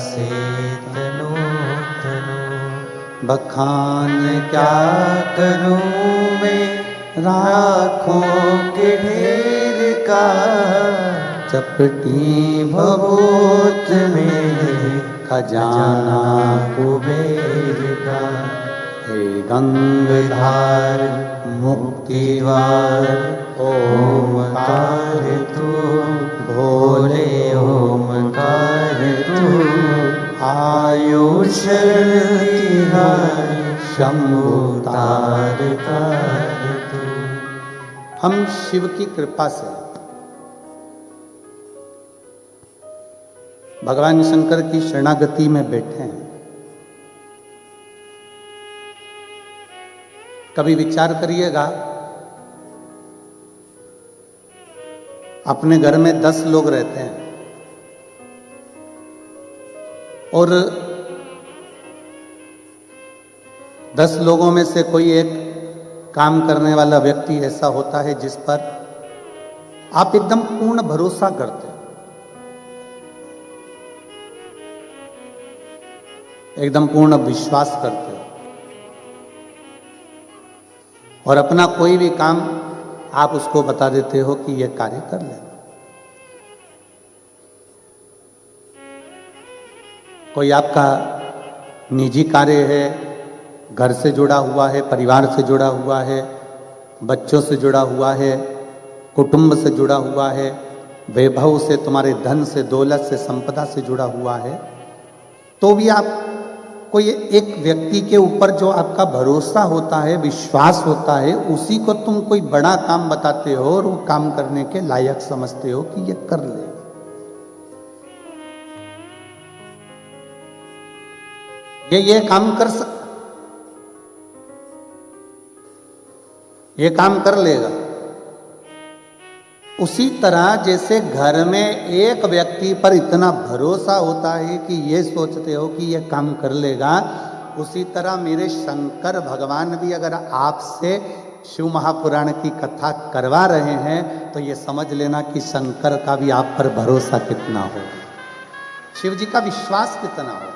से तनो तनो। बखान क्या करूं मैं राखों के ढेर का, चपटी भभूत में खजाना कुबेर का। हे गंगाधार मुक्ति द्वार ओमकार तू, भोले ओमकार तू। आयुष शंभु तार तार तू। हम शिव की कृपा से भगवान शंकर की शरणागति में बैठे हैं। कभी विचार करिएगा, अपने घर में 10 लोग रहते हैं और 10 लोगों में से कोई एक काम करने वाला व्यक्ति ऐसा होता है जिस पर आप एकदम पूर्ण भरोसा करते हैं, एकदम पूर्ण विश्वास करते हो और अपना कोई भी काम आप उसको बता देते हो कि यह कार्य कर ले। कोई आपका निजी कार्य है, घर से जुड़ा हुआ है, परिवार से जुड़ा हुआ है, बच्चों से जुड़ा हुआ है, कुटुंब से जुड़ा हुआ है, वैभव से, तुम्हारे धन से, दौलत से, संपदा से जुड़ा हुआ है, तो भी आप कोई एक व्यक्ति के ऊपर जो आपका भरोसा होता है, विश्वास होता है, उसी को तुम कोई बड़ा काम बताते हो और वो काम करने के लायक समझते हो कि ये कर ले। ये काम कर सकता, ये काम कर लेगा। उसी तरह जैसे घर में एक व्यक्ति पर इतना भरोसा होता है कि ये सोचते हो कि ये काम कर लेगा, उसी तरह मेरे शंकर भगवान भी अगर आपसे शिव महापुराण की कथा करवा रहे हैं तो ये समझ लेना कि शंकर का भी आप पर भरोसा कितना हो, शिव जी का विश्वास कितना हो।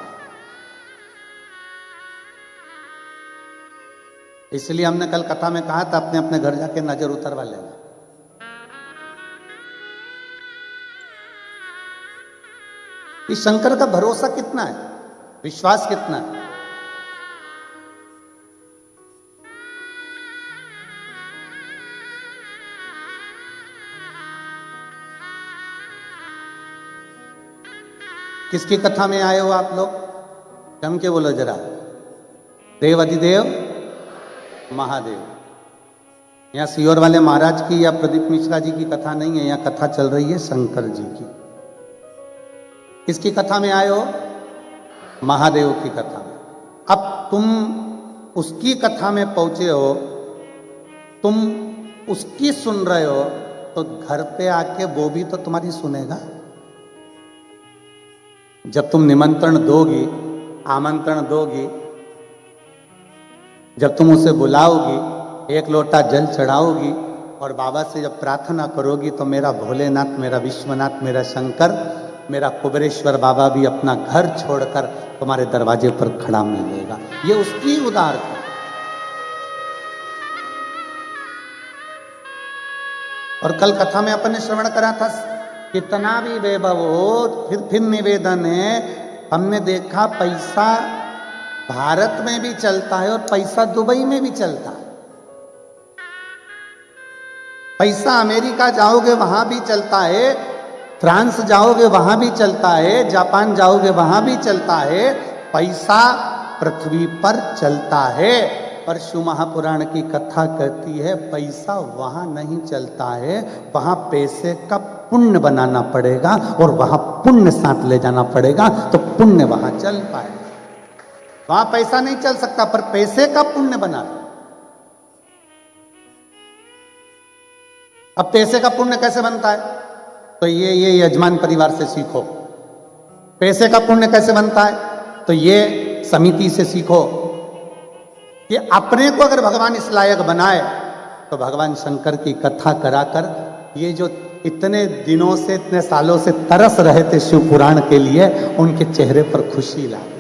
इसलिए हमने कल कथा में कहा था, अपने अपने घर जाके नजर उतरवा लेना। इस शंकर का भरोसा कितना है, विश्वास कितना है। किसकी कथा में आए हो आप लोग? जम के बोलो जरा। देव अधिदेव महादेव। यहां सियोर वाले महाराज की या प्रदीप मिश्रा जी की कथा नहीं है, यहां कथा चल रही है शंकर जी की। किसकी कथा में आए हो? महादेव की कथा में। अब तुम उसकी कथा में पहुंचे हो, तुम उसकी सुन रहे हो, तो घर पे आके वो भी तो तुम्हारी सुनेगा। जब तुम निमंत्रण दोगी, आमंत्रण दोगी, जब तुम उसे बुलाओगी, एक लोटा जल चढ़ाओगी और बाबा से जब प्रार्थना करोगी तो मेरा भोलेनाथ, मेरा विश्वनाथ, मेरा शंकर, मेरा कुबेरेश्वर बाबा भी अपना घर छोड़कर तुम्हारे दरवाजे पर खड़ा मिलेगा। ये उसकी उदारता। और कल कथा में अपन ने श्रवण करा था, कितना भी वैभव हो, फिर निवेदन है, हमने देखा पैसा भारत में भी चलता है और पैसा दुबई में भी चलता है। पैसा अमेरिका जाओगे वहां भी चलता है, फ्रांस जाओगे वहां भी चलता है, जापान जाओगे वहां भी चलता है। पैसा पृथ्वी पर चलता है। पर शिव महापुराण की कथा कहती है पैसा वहां नहीं चलता है, वहां पैसे का पुण्य बनाना पड़ेगा और वहां पुण्य साथ ले जाना पड़ेगा तो पुण्य वहां चल पाए। वहां पैसा नहीं चल सकता, पर पैसे का पुण्य बना। अब पैसे का पुण्य कैसे बनता है? तो ये यजमान परिवार से सीखो। पैसे का पुण्य कैसे बनता है? तो ये समिति से सीखो। कि अपने को अगर भगवान इस लायक बनाए तो भगवान शंकर की कथा कराकर ये जो इतने दिनों से, इतने सालों से तरस रहे थे शिव पुराण के लिए, उनके चेहरे पर खुशी ला गई।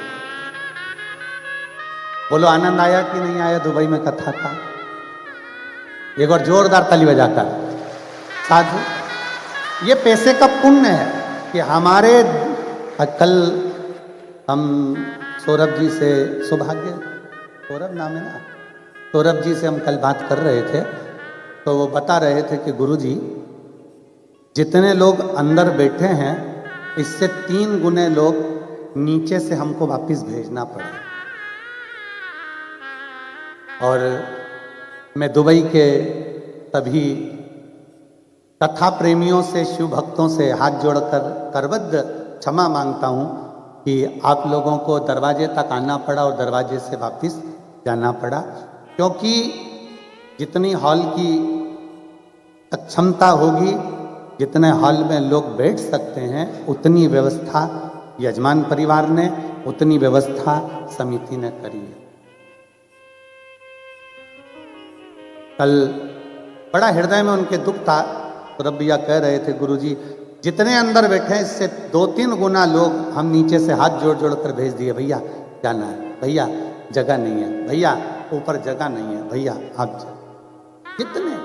बोलो आनंद आया कि नहीं आया दुबई में कथा का? एक और जोरदार ताली बजाकर। साधु, ये पैसे का पुण्य है कि हमारे कल हम सौरभ जी से, सौभाग्य सौरभ नाम है ना, सौरभ जी से हम कल बात कर रहे थे, तो वो बता रहे थे कि गुरुजी जितने लोग अंदर बैठे हैं इससे 3 गुने लोग नीचे से हमको वापस भेजना पड़े। और मैं दुबई के सभी कथा प्रेमियों से, शिव भक्तों से हाथ जोड़कर करबद्ध क्षमा मांगता हूं कि आप लोगों को दरवाजे तक आना पड़ा और दरवाजे से वापस जाना पड़ा, क्योंकि जितनी हॉल की क्षमता होगी, जितने हॉल में लोग बैठ सकते हैं, उतनी व्यवस्था यजमान परिवार ने, उतनी व्यवस्था समिति ने करी है। कल बड़ा हृदय में उनके दुख था, तो रब्बिया कह रहे थे गुरुजी जितने अंदर बैठे हैं इससे 2-3 गुना लोग हम नीचे से हाथ जोड़ जोड़ कर भेज दिए, भैया जाना है, भैया जगह नहीं है, भैया ऊपर जगह नहीं है, भैया आप कितने।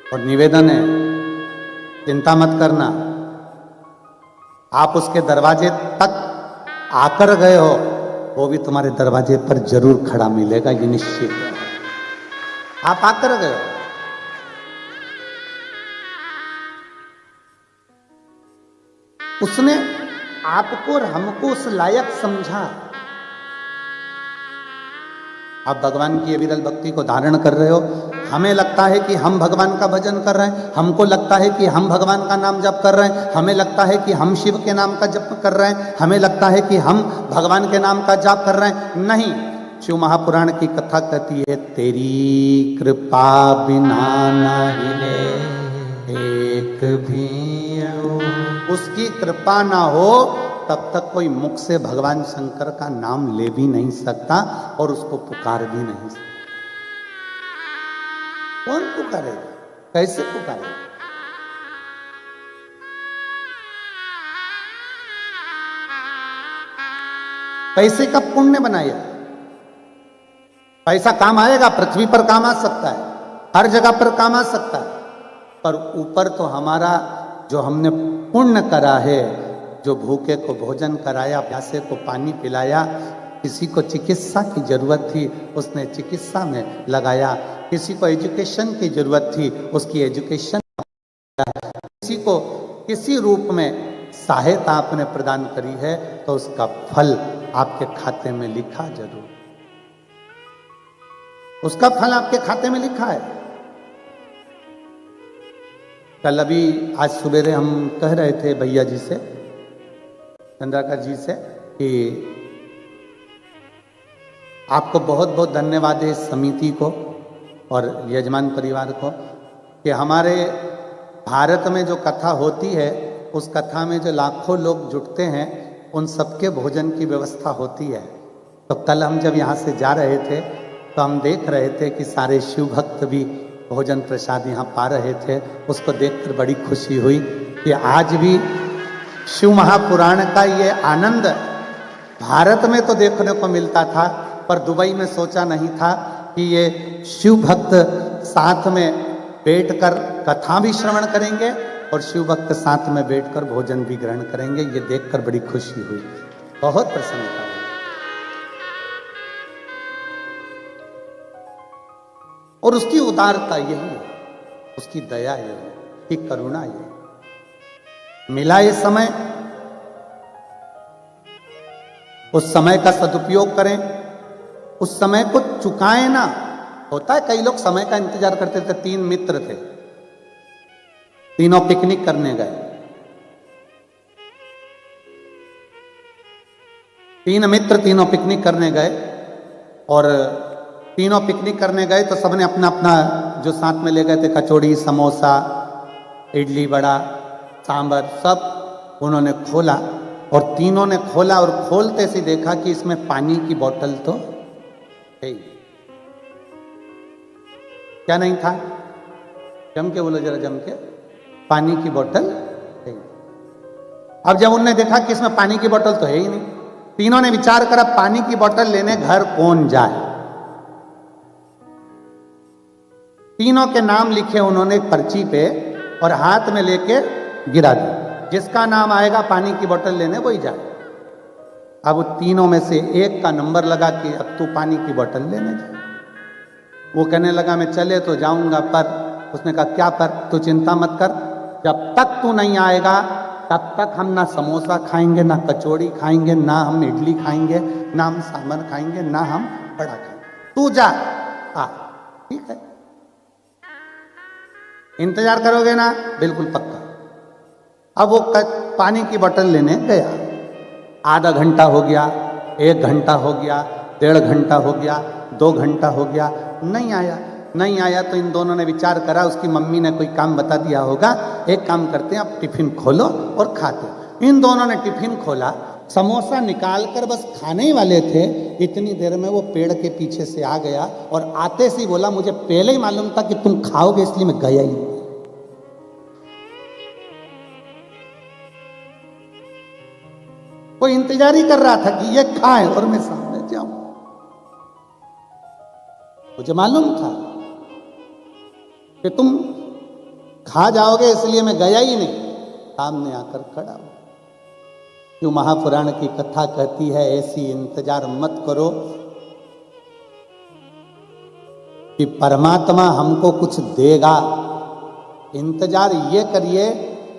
और निवेदन है, चिंता मत करना, आप उसके दरवाजे तक आकर गए हो, वो भी तुम्हारे दरवाजे पर जरूर खड़ा मिलेगा, ये निश्चित है। आप आकर गए हो, उसने आपको और हमको उस लायक समझा। आप भगवान की विरल भक्ति को धारण कर रहे हो, हमें लगता है कि हम भगवान का भजन कर रहे हैं, हमको लगता है कि हम भगवान का नाम जप कर रहे हैं, हमें लगता है कि हम शिव के नाम का जप कर रहे हैं, हमें लगता है कि हम भगवान के नाम का जाप कर रहे हैं। नहीं, शिव महापुराण की कथा कहती है, तेरी कृपा बिना नहीं एक भी, उसकी कृपा ना हो तब तक कोई मुख से भगवान शंकर का नाम ले भी नहीं सकता और उसको पुकार भी नहीं सकता। कौन पुकारेगा, कैसे पुकारेगा? पैसे का पुण्य बनाया, पैसा काम आएगा, पृथ्वी पर काम आ सकता है, हर जगह पर काम आ सकता है, पर ऊपर तो हमारा जो हमने पुण्य करा है, जो भूखे को भोजन कराया, प्यासे को पानी पिलाया, किसी को चिकित्सा की जरूरत थी उसने चिकित्सा में लगाया, किसी को एजुकेशन की जरूरत थी उसकी एजुकेशन, किसी को किसी रूप में सहायता आपने प्रदान करी है तो उसका फल आपके खाते में लिखा जरूर, उसका फल आपके खाते में लिखा है। कल अभी आज सवेरे हम कह रहे थे भैया जी से, चंद्राकर जी से, कि आपको बहुत बहुत धन्यवाद है इस समिति को और यजमान परिवार को कि हमारे भारत में जो कथा होती है उस कथा में जो लाखों लोग जुटते हैं उन सबके भोजन की व्यवस्था होती है। तो कल हम जब यहाँ से जा रहे थे तो हम देख रहे थे कि सारे शिव भक्त भी भोजन प्रसाद यहाँ पा रहे थे। उसको देखकर बड़ी खुशी हुई कि आज भी शिव महापुराण का ये आनंद भारत में तो देखने को मिलता था, पर दुबई में सोचा नहीं था कि ये शिव भक्त साथ में बैठकर कथा भी श्रवण करेंगे और शिव भक्त साथ में बैठकर भोजन भी ग्रहण करेंगे। ये देखकर बड़ी खुशी हुई, बहुत प्रसन्नता हुई। और उसकी उदारता यही है, उसकी दया यही है, उसकी करुणा यही है। मिला ये समय, उस समय का सदुपयोग करें, उस समय को चुकाएं ना। होता है कई लोग समय का इंतजार करते थे। 3 मित्र थे, तीनों पिकनिक करने गए। 3 मित्र तीनों पिकनिक करने गए और तीनों पिकनिक करने गए तो सबने अपना अपना जो साथ में ले गए थे, कचौड़ी, समोसा, इडली, बड़ा, सांबर, सब उन्होंने खोला और तीनों ने खोला और खोलते से देखा कि इसमें पानी की बोतल तो है। क्या नहीं था? जम के बोलो जरा, जम के। पानी की बोतल है। अब जब उनने देखा कि इसमें पानी की बोतल तो है ही नहीं, तीनों ने विचार करा पानी की बोतल लेने घर कौन जाए। तीनों के नाम लिखे उन्होंने एक पर्ची पे और हाथ में लेके गिरा दिया, जिसका नाम आएगा पानी की बोतल लेने वही जाए। अब तीनों में से एक का नंबर लगा कि अब तू पानी की बोतल लेने जा। वो कहने लगा मैं चले तो जाऊंगा, पर उसने कहा क्या पर? तू चिंता मत कर, जब तक तू नहीं आएगा तब तक हम ना समोसा खाएंगे, ना कचौड़ी खाएंगे, ना हम इडली खाएंगे, ना हम सांभर खाएंगे, ना हम बड़ा खाएंगे। तू जा, आ। ठीक है, इंतजार करोगे ना? बिल्कुल पक्का। अब वो पानी की बोतल लेने गया। आधा घंटा हो गया, 1 घंटा हो गया, 1.5 घंटा हो गया, 2 घंटा हो गया, नहीं आया। नहीं आया तो इन दोनों ने विचार करा, उसकी मम्मी ने कोई काम बता दिया होगा, एक काम करते हैं आप टिफिन खोलो और खाते। इन दोनों ने टिफिन खोला, समोसा निकाल कर बस खाने ही वाले थे, इतनी देर में वो पेड़ के पीछे से आ गया और आते से ही बोला मुझे पहले ही मालूम था कि तुम खाओगे इसलिए मैं गया ही नहीं। वो इंतजार ही कर रहा था कि ये खाए और मैं सामने जाऊं। मुझे मालूम था कि तुम खा जाओगे इसलिए मैं गया ही नहीं, सामने आकर खड़ा हो। क्यों महापुराण की कथा कहती है ऐसी इंतजार मत करो कि परमात्मा हमको कुछ देगा। इंतजार ये करिए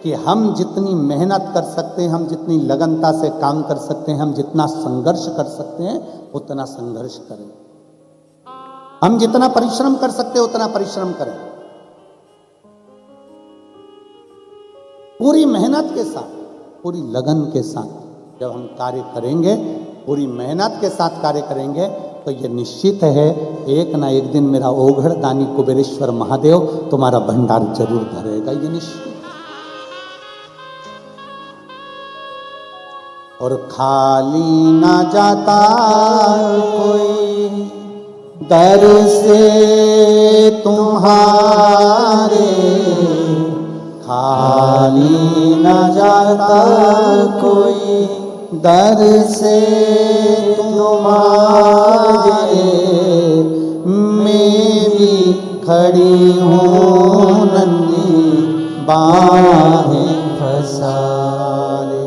कि हम जितनी मेहनत कर सकते हैं, हम जितनी लगनता से काम कर सकते हैं, हम जितना संघर्ष कर सकते हैं उतना संघर्ष करें। हम जितना परिश्रम कर सकते हैं उतना परिश्रम करें। पूरी मेहनत के साथ, पूरी लगन के साथ जब हम कार्य करेंगे, पूरी मेहनत के साथ कार्य करेंगे तो ये निश्चित है एक ना एक दिन मेरा ओघड़ दानी कुबेरेश्वर महादेव तुम्हारा भंडार जरूर भरेगा, ये निश्चित। और खाली ना जाता कोई दर से तुम्हारे, खाली न जाता कोई दर से तुम्हारे, मैं भी खड़ी हूँ नन्ही बाहें फसाले,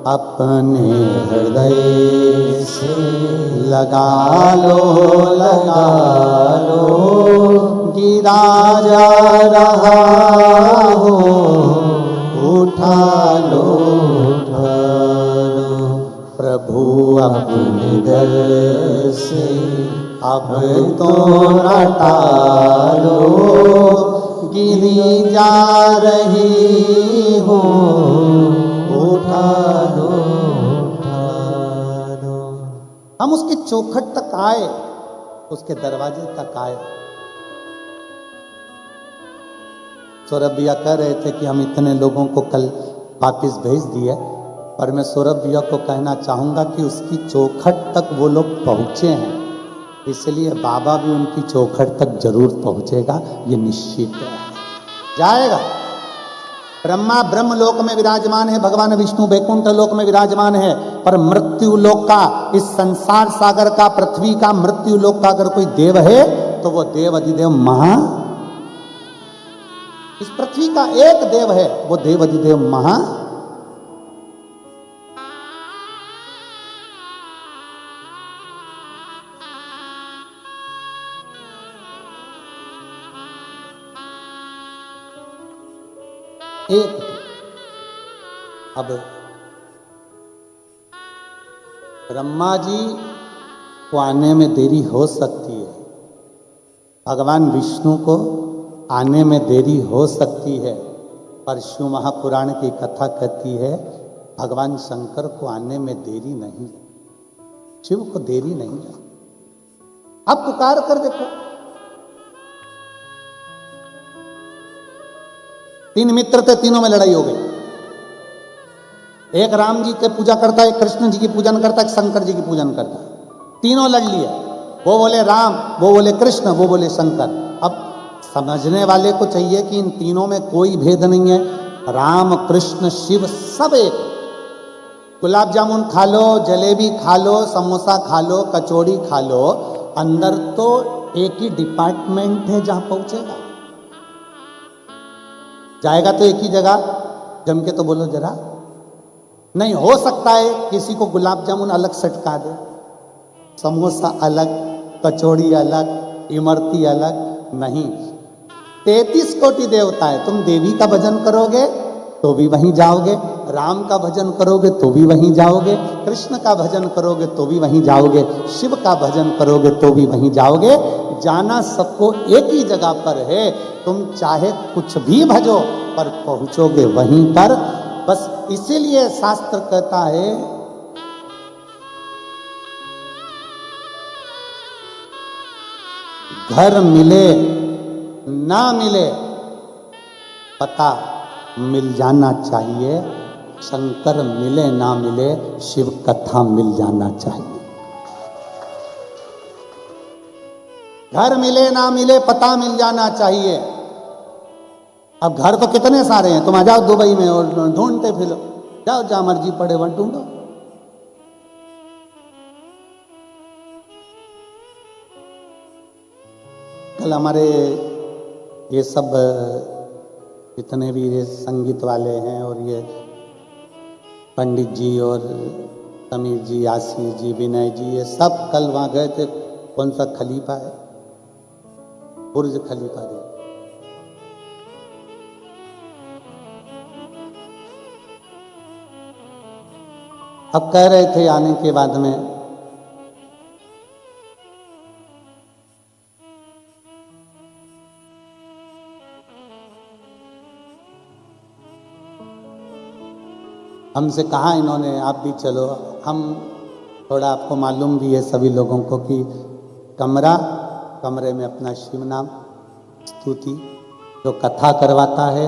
अपने हृदय से लगा लो, गिरा जा रहा हो उठा लो, प्रभु अपने दर से अब तो न टालो, गिरी जा रही हो उठा लो। हम उसके चौखट तक आए, उसके दरवाजे तक आए। सौरभ भैया कह रहे थे कि हम इतने लोगों को कल वापिस भेज दिए, पर मैं सौरभ भैया को कहना चाहूँगा कि उसकी चौखट तक वो लोग पहुँचे हैं, इसलिए बाबा भी उनकी चौखट तक जरूर पहुँचेगा, ये निश्चित है, जाएगा। ब्रह्मा ब्रह्म लोक में विराजमान है, भगवान विष्णु वैकुंठ लोक में विराजमान है, पर मृत्यु लोक का, इस संसार सागर का, पृथ्वी का मृत्यु लोक का अगर कोई देव है तो वो देव अधिदेव महा, इस पृथ्वी का एक देव है, वो देव अधिदेव महा। एक अब ब्रह्मा जी को आने में देरी हो सकती है, भगवान विष्णु को आने में देरी हो सकती है, पर शिव महापुराण की कथा कहती है भगवान शंकर को आने में देरी नहीं, शिव को देरी नहीं है। अब पुकार कर देखो, 3 मित्र थे, तीनों में लड़ाई हो गई। एक राम जी की पूजा करता है, एक कृष्ण जी की पूजन करता है, एक शंकर जी की पूजन करता है। तीनों लड़ लिए, वो बोले राम, वो बोले कृष्ण, वो बोले शंकर। अब समझने वाले को चाहिए कि इन तीनों में कोई भेद नहीं है। राम कृष्ण शिव सब एक। गुलाब जामुन खा लो, जलेबी खा लो, समोसा खा लो, कचौड़ी खा लो, अंदर तो एक ही डिपार्टमेंट है जहां पहुंचेगा। जाएगा तो एक ही जगह। जम के तो बोलो जरा। नहीं हो सकता है किसी को गुलाब जामुन अलग सटका दे, समोसा अलग, कचौड़ी अलग, इमरती अलग। नहीं, 33 कोटि देवता है। तुम देवी का भजन करोगे तो भी वहीं जाओगे, राम का भजन करोगे तो भी वहीं जाओगे, कृष्ण का भजन करोगे तो भी वहीं जाओगे, शिव का भजन करोगे तो भी वहीं जाओगे। जाना सबको एक ही जगह पर है। तुम चाहे कुछ भी भजो पर पहुंचोगे वहीं पर। बस इसीलिए शास्त्र कहता है घर मिले ना मिले पता मिल जाना चाहिए, शंकर मिले ना मिले शिव कथा मिल जाना चाहिए। घर मिले ना मिले पता मिल जाना चाहिए। अब घर तो कितने सारे हैं, तुम आ जाओ दुबई में और ढूंढते फिरो, जाओ जहां मर्जी पड़े वहां ढूंढो। कल हमारे ये सब जितने भी ये संगीत वाले हैं और ये पंडित जी और समीर जी, आशीष जी, विनय जी, ये सब कल वहां गए थे। कौन सा खलीफा है, बुर्ज खलीफा गए। अब कह रहे थे आने के बाद में हमसे कहा इन्होंने आप भी चलो। हम थोड़ा, आपको मालूम भी है सभी लोगों को कि कमरे में अपना शिव नाम स्तुति, जो कथा करवाता है,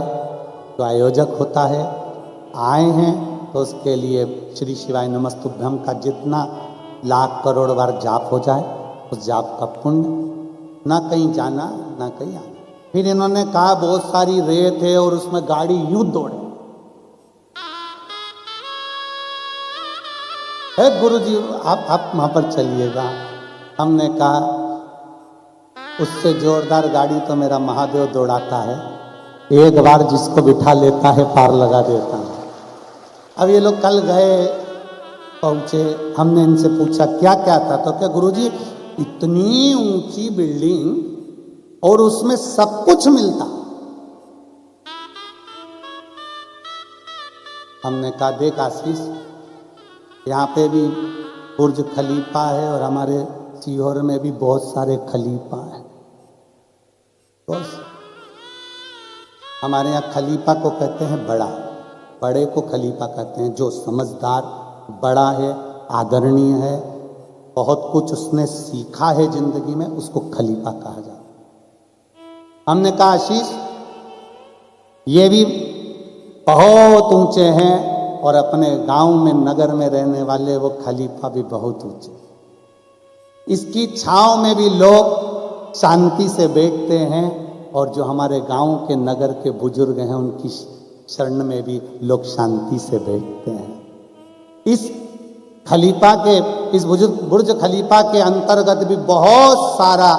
जो आयोजक होता है, आए हैं तो उसके लिए श्री शिवाय नमस्तुभ्यम का जितना लाख करोड़ बार जाप हो जाए उस जाप का पुण्य। ना कहीं जाना ना कहीं आना। फिर इन्होंने कहा बहुत सारी रेत है और उसमें गाड़ी यूं दौड़े। गुरुजी आप वहां पर चलिएगा। हमने कहा उससे जोरदार गाड़ी तो मेरा महादेव दौड़ाता है, एक बार जिसको बिठा लेता है पार लगा देता है। अब ये लोग कल गए, पहुंचे, हमने इनसे पूछा क्या क्या था, तो क्या गुरुजी इतनी ऊंची बिल्डिंग और उसमें सब कुछ मिलता। हमने कहा देख आशीष, यहाँ पे भी बुर्ज खलीफा है और हमारे सीहोर में भी बहुत सारे खलीफा हैं। बस हमारे यहाँ खलीफा को कहते हैं बड़ा, बड़े को खलीफा कहते हैं। जो समझदार बड़ा है, आदरणीय है, बहुत कुछ उसने सीखा है जिंदगी में, उसको खलीफा कहा जाता है। हमने कहा आशीष ये भी बहुत ऊंचे हैं और अपने गांव में नगर में रहने वाले वो खलीफा भी बहुत ऊंचे। इसकी छांव में भी लोग शांति से बैठते हैं और जो हमारे गांव के नगर के बुजुर्ग हैं उनकी शरण में भी लोग शांति से बैठते हैं। इस खलीफा के, इस बुर्ज खलीफा के अंतर्गत भी बहुत सारा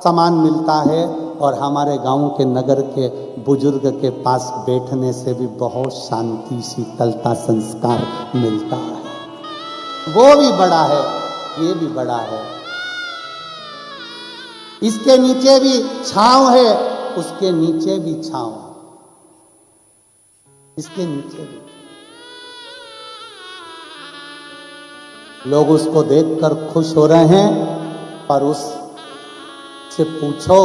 सामान मिलता है और हमारे गांव के नगर के बुजुर्ग के पास बैठने से भी बहुत शांति, शीतलता, संस्कार मिलता है। वो भी बड़ा है, ये भी बड़ा है। इसके नीचे भी छांव है, उसके नीचे भी छांव, इसके नीचे भी। लोग उसको देखकर खुश हो रहे हैं, पर उससे पूछो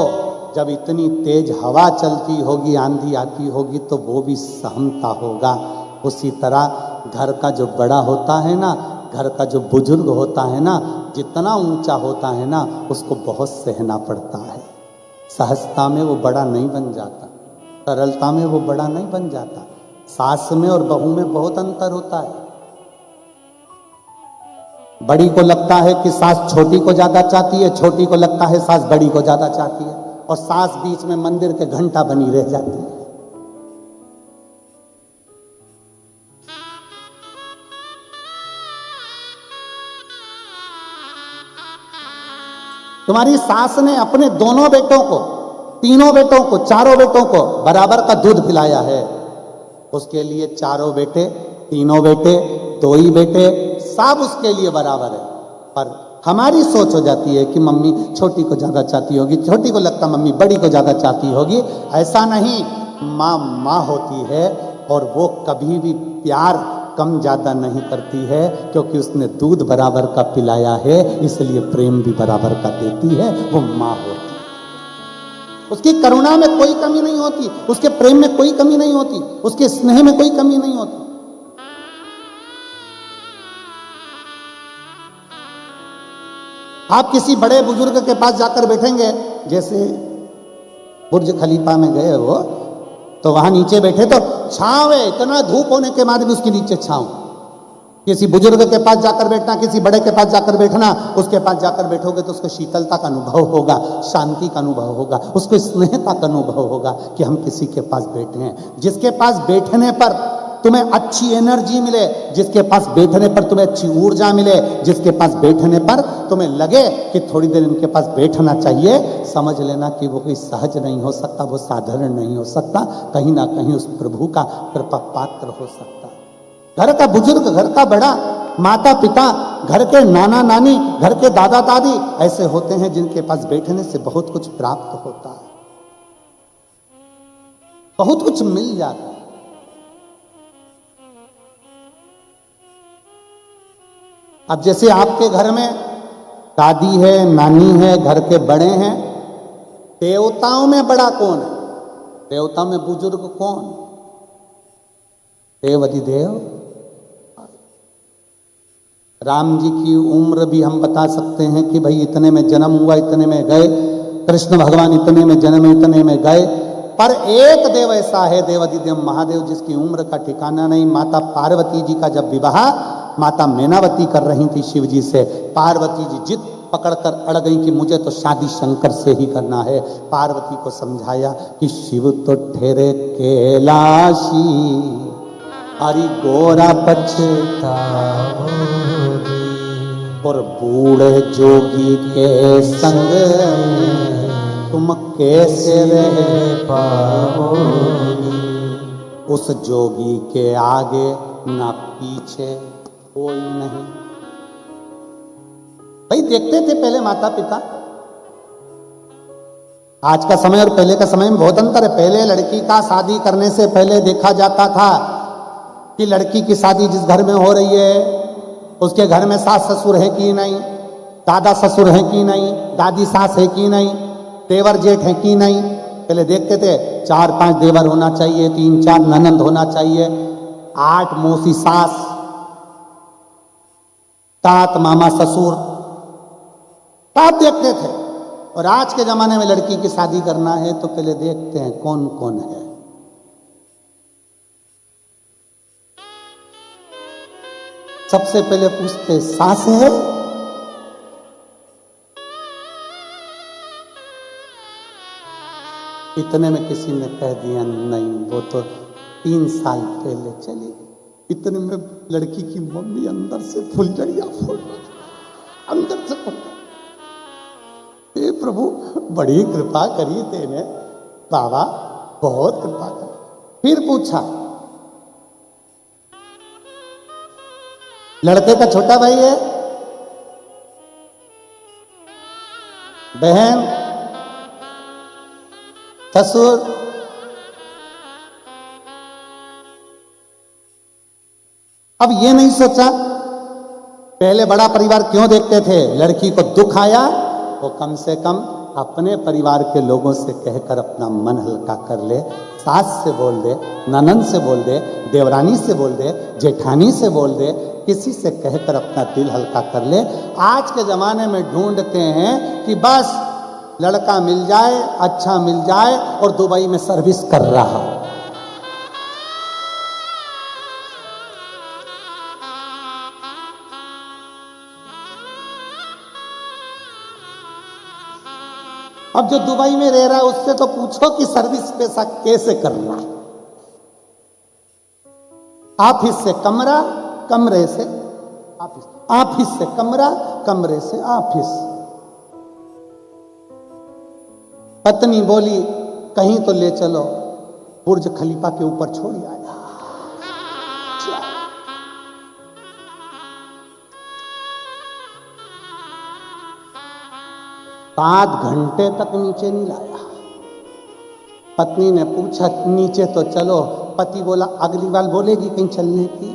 जब इतनी तेज हवा चलती होगी, आंधी आती होगी, तो वो भी सहमता होगा। उसी तरह घर का जो बड़ा होता है ना, घर का जो बुजुर्ग होता है ना, जितना ऊंचा होता है ना, उसको बहुत सहना पड़ता है। सहजता में वो बड़ा नहीं बन जाता, सरलता में वो बड़ा नहीं बन जाता। सास में और बहू में बहुत अंतर होता है। बड़ी को लगता है कि सास छोटी को ज्यादा चाहती है, छोटी को लगता है सास बड़ी को ज्यादा चाहती है। और सास बीच में मंदिर के घंटा बनी रह जाती है। तुम्हारी सास ने अपने दोनों बेटों को, तीनों बेटों को, चारों बेटों को बराबर का दूध पिलाया है। उसके लिए चारों बेटे, तीनों बेटे, दो ही बेटे, सब उसके लिए बराबर है। पर हमारी सोच हो जाती है कि मम्मी छोटी को ज्यादा चाहती होगी, छोटी को लगता मम्मी बड़ी को ज्यादा चाहती होगी। ऐसा नहीं, माँ माँ होती है और वो कभी भी प्यार कम ज्यादा नहीं करती है, क्योंकि उसने दूध बराबर का पिलाया है, इसलिए प्रेम भी बराबर का देती है। वो माँ होती है, उसकी करुणा में कोई कमी नहीं होती, उसके प्रेम में कोई कमी नहीं होती, उसके स्नेह में कोई कमी नहीं होती। आप किसी बड़े बुजुर्ग के पास जाकर बैठेंगे, जैसे बुर्ज खलीफा में गए वो, तो वहां नीचे बैठे तो छांव है, इतना धूप होने के बाद भी उसके नीचे छांव। किसी बुजुर्ग के पास जाकर बैठना, किसी बड़े के पास जाकर बैठना, उसके पास जाकर बैठोगे तो उसको शीतलता का अनुभव होगा, शांति का अनुभव होगा, उसको स्नेहता का अनुभव होगा कि हम किसी के पास बैठे हैं। जिसके पास बैठने पर तुम्हें अच्छी एनर्जी मिले, जिसके पास बैठने पर तुम्हें अच्छी ऊर्जा मिले, जिसके पास बैठने पर तुम्हें लगे कि थोड़ी देर इनके पास बैठना चाहिए, समझ लेना कि वो कोई सहज नहीं हो सकता, वो साधारण नहीं हो सकता, कहीं ना कहीं उस प्रभु का कृपा पात्र हो सकता है। घर का बुजुर्ग, घर का बड़ा, माता पिता, घर के नाना नानी, घर के दादा दादी ऐसे होते हैं जिनके पास बैठने से बहुत कुछ प्राप्त होता है, बहुत कुछ मिल जाता है। अब जैसे आपके घर में दादी है, नानी है, घर के बड़े हैं, देवताओं में बड़ा कौन है? देवता में बुजुर्ग कौन? देवाधिदेव राम जी की उम्र भी हम बता सकते हैं कि भाई इतने में जन्म हुआ, इतने में गए। कृष्ण भगवान इतने में जन्म, इतने में गए। पर एक देव ऐसा है, देवाधिदेव महादेव, जिसकी उम्र का ठिकाना नहीं। माता पार्वती जी का जब विवाह माता मैनावती कर रही थी शिव जी से, पार्वती जी जिद पकड़कर अड़ गई कि मुझे तो शादी शंकर से ही करना है। पार्वती को समझाया कि शिव तो ठहरे कैलाशी, हरि गोरा पछताओगी, और बूढ़े जोगी के संग में तुम कैसे रह पाओगी। उस जोगी के आगे ना पीछे कोई नहीं। भाई देखते थे पहले माता पिता, आज का समय और पहले का समय में बहुत अंतर है। पहले लड़की का शादी करने से पहले देखा जाता था कि लड़की की शादी जिस घर में हो रही है उसके घर में सास ससुर है कि नहीं, दादा ससुर है कि नहीं, दादी सास है कि नहीं, देवर जेठ है कि नहीं। पहले देखते थे 4-5 देवर होना चाहिए, 3-4 ननंद होना चाहिए, 8 मौसी सास, 7 मामा ससुर, सब देखते थे। और आज के जमाने में लड़की की शादी करना है तो पहले देखते हैं कौन कौन है। सबसे पहले पूछते सास है, इतने में किसी ने कह दिया नहीं वो तो 3 साल पहले चली। इतने में लड़की की मम्मी अंदर से फुलझड़ियां फूल, अंदर से फूल। हे प्रभु बड़ी कृपा करी तेने बाबा, बहुत कृपा करी। फिर पूछा, लड़के का छोटा भाई है, बहन, ससुर, अब ये नहीं सोचा पहले बड़ा परिवार क्यों देखते थे। लड़की को दुख आया वो कम से कम अपने परिवार के लोगों से कहकर अपना मन हल्का कर ले। सास से बोल दे, ननंद से बोल दे, देवरानी से बोल दे, जेठानी से बोल दे, किसी से कहकर अपना दिल हल्का कर ले। आज के जमाने में ढूंढते हैं कि बस लड़का मिल जाए, अच्छा मिल जाए और दुबई में सर्विस कर रहा हो। अब जो दुबई में रह रहा है उससे तो पूछो कि सर्विस पैसा कैसे कर रहा है। ऑफिस से कमरा, कमरे से ऑफिस, ऑफिस से कमरा, कमरे से ऑफिस। पत्नी बोली कहीं तो ले चलो, बुर्ज खलीफा के ऊपर छोड़ आया। 7 घंटे तक नीचे नहीं लाया। पत्नी ने पूछा नीचे तो चलो, पति बोला अगली बार बोलेगी कहीं चलने की,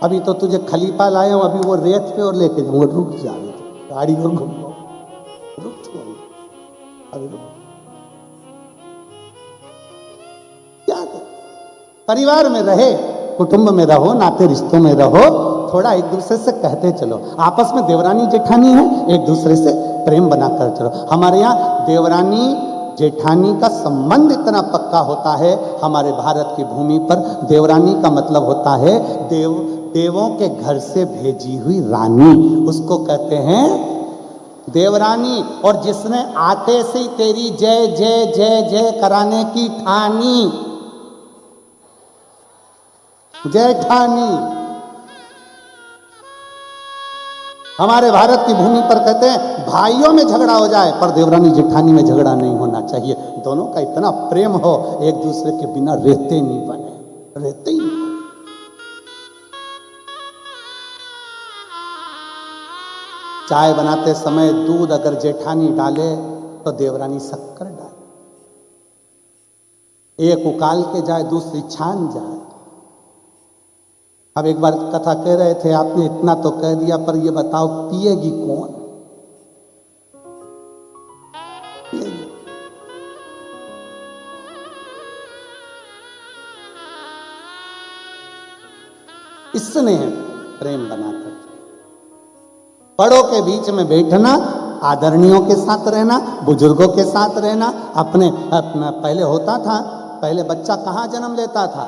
अभी तो तुझे खलीफा लाया हूं, अभी वो रेत पे और लेके जाऊंगा, रुक जा गाड़ी और घूम लो, रुक तो अभी रुक। क्या कर? परिवार में रहे, कुटुंब में रहो, नाते रिश्तों में रहो, थोड़ा एक दूसरे से कहते चलो। आपस में देवरानी जेठानी है, एक दूसरे से प्रेम बनाकर चलो। हमारे यहाँ देवरानी जेठानी का संबंध इतना पक्का होता है। हमारे भारत की भूमि पर देवरानी का मतलब होता है देवों के घर से भेजी हुई रानी, उसको कहते हैं देवरानी। और जिसने आते से ही तेरी जय जय जय जय कराने की ठानी, जेठानी। हमारे भारत की भूमि पर कहते हैं भाइयों में झगड़ा हो जाए पर देवरानी जेठानी में झगड़ा नहीं होना चाहिए। दोनों का इतना प्रेम हो, एक दूसरे के बिना रहते नहीं बने, रहते ही नहीं। चाय बनाते समय दूध अगर जेठानी डाले तो देवरानी शक्कर डाले, एक उकाल के जाए दूसरी छान जाए। अब एक बार कथा कह रहे थे, आपने इतना तो कह दिया, पर ये बताओ पिएगी कौन? स्नेह प्रेम बनाकर, बड़ों के बीच में बैठना, आदरणीयों के साथ रहना, बुजुर्गों के साथ रहना। अपने पहले होता था, पहले बच्चा कहाँ जन्म लेता था?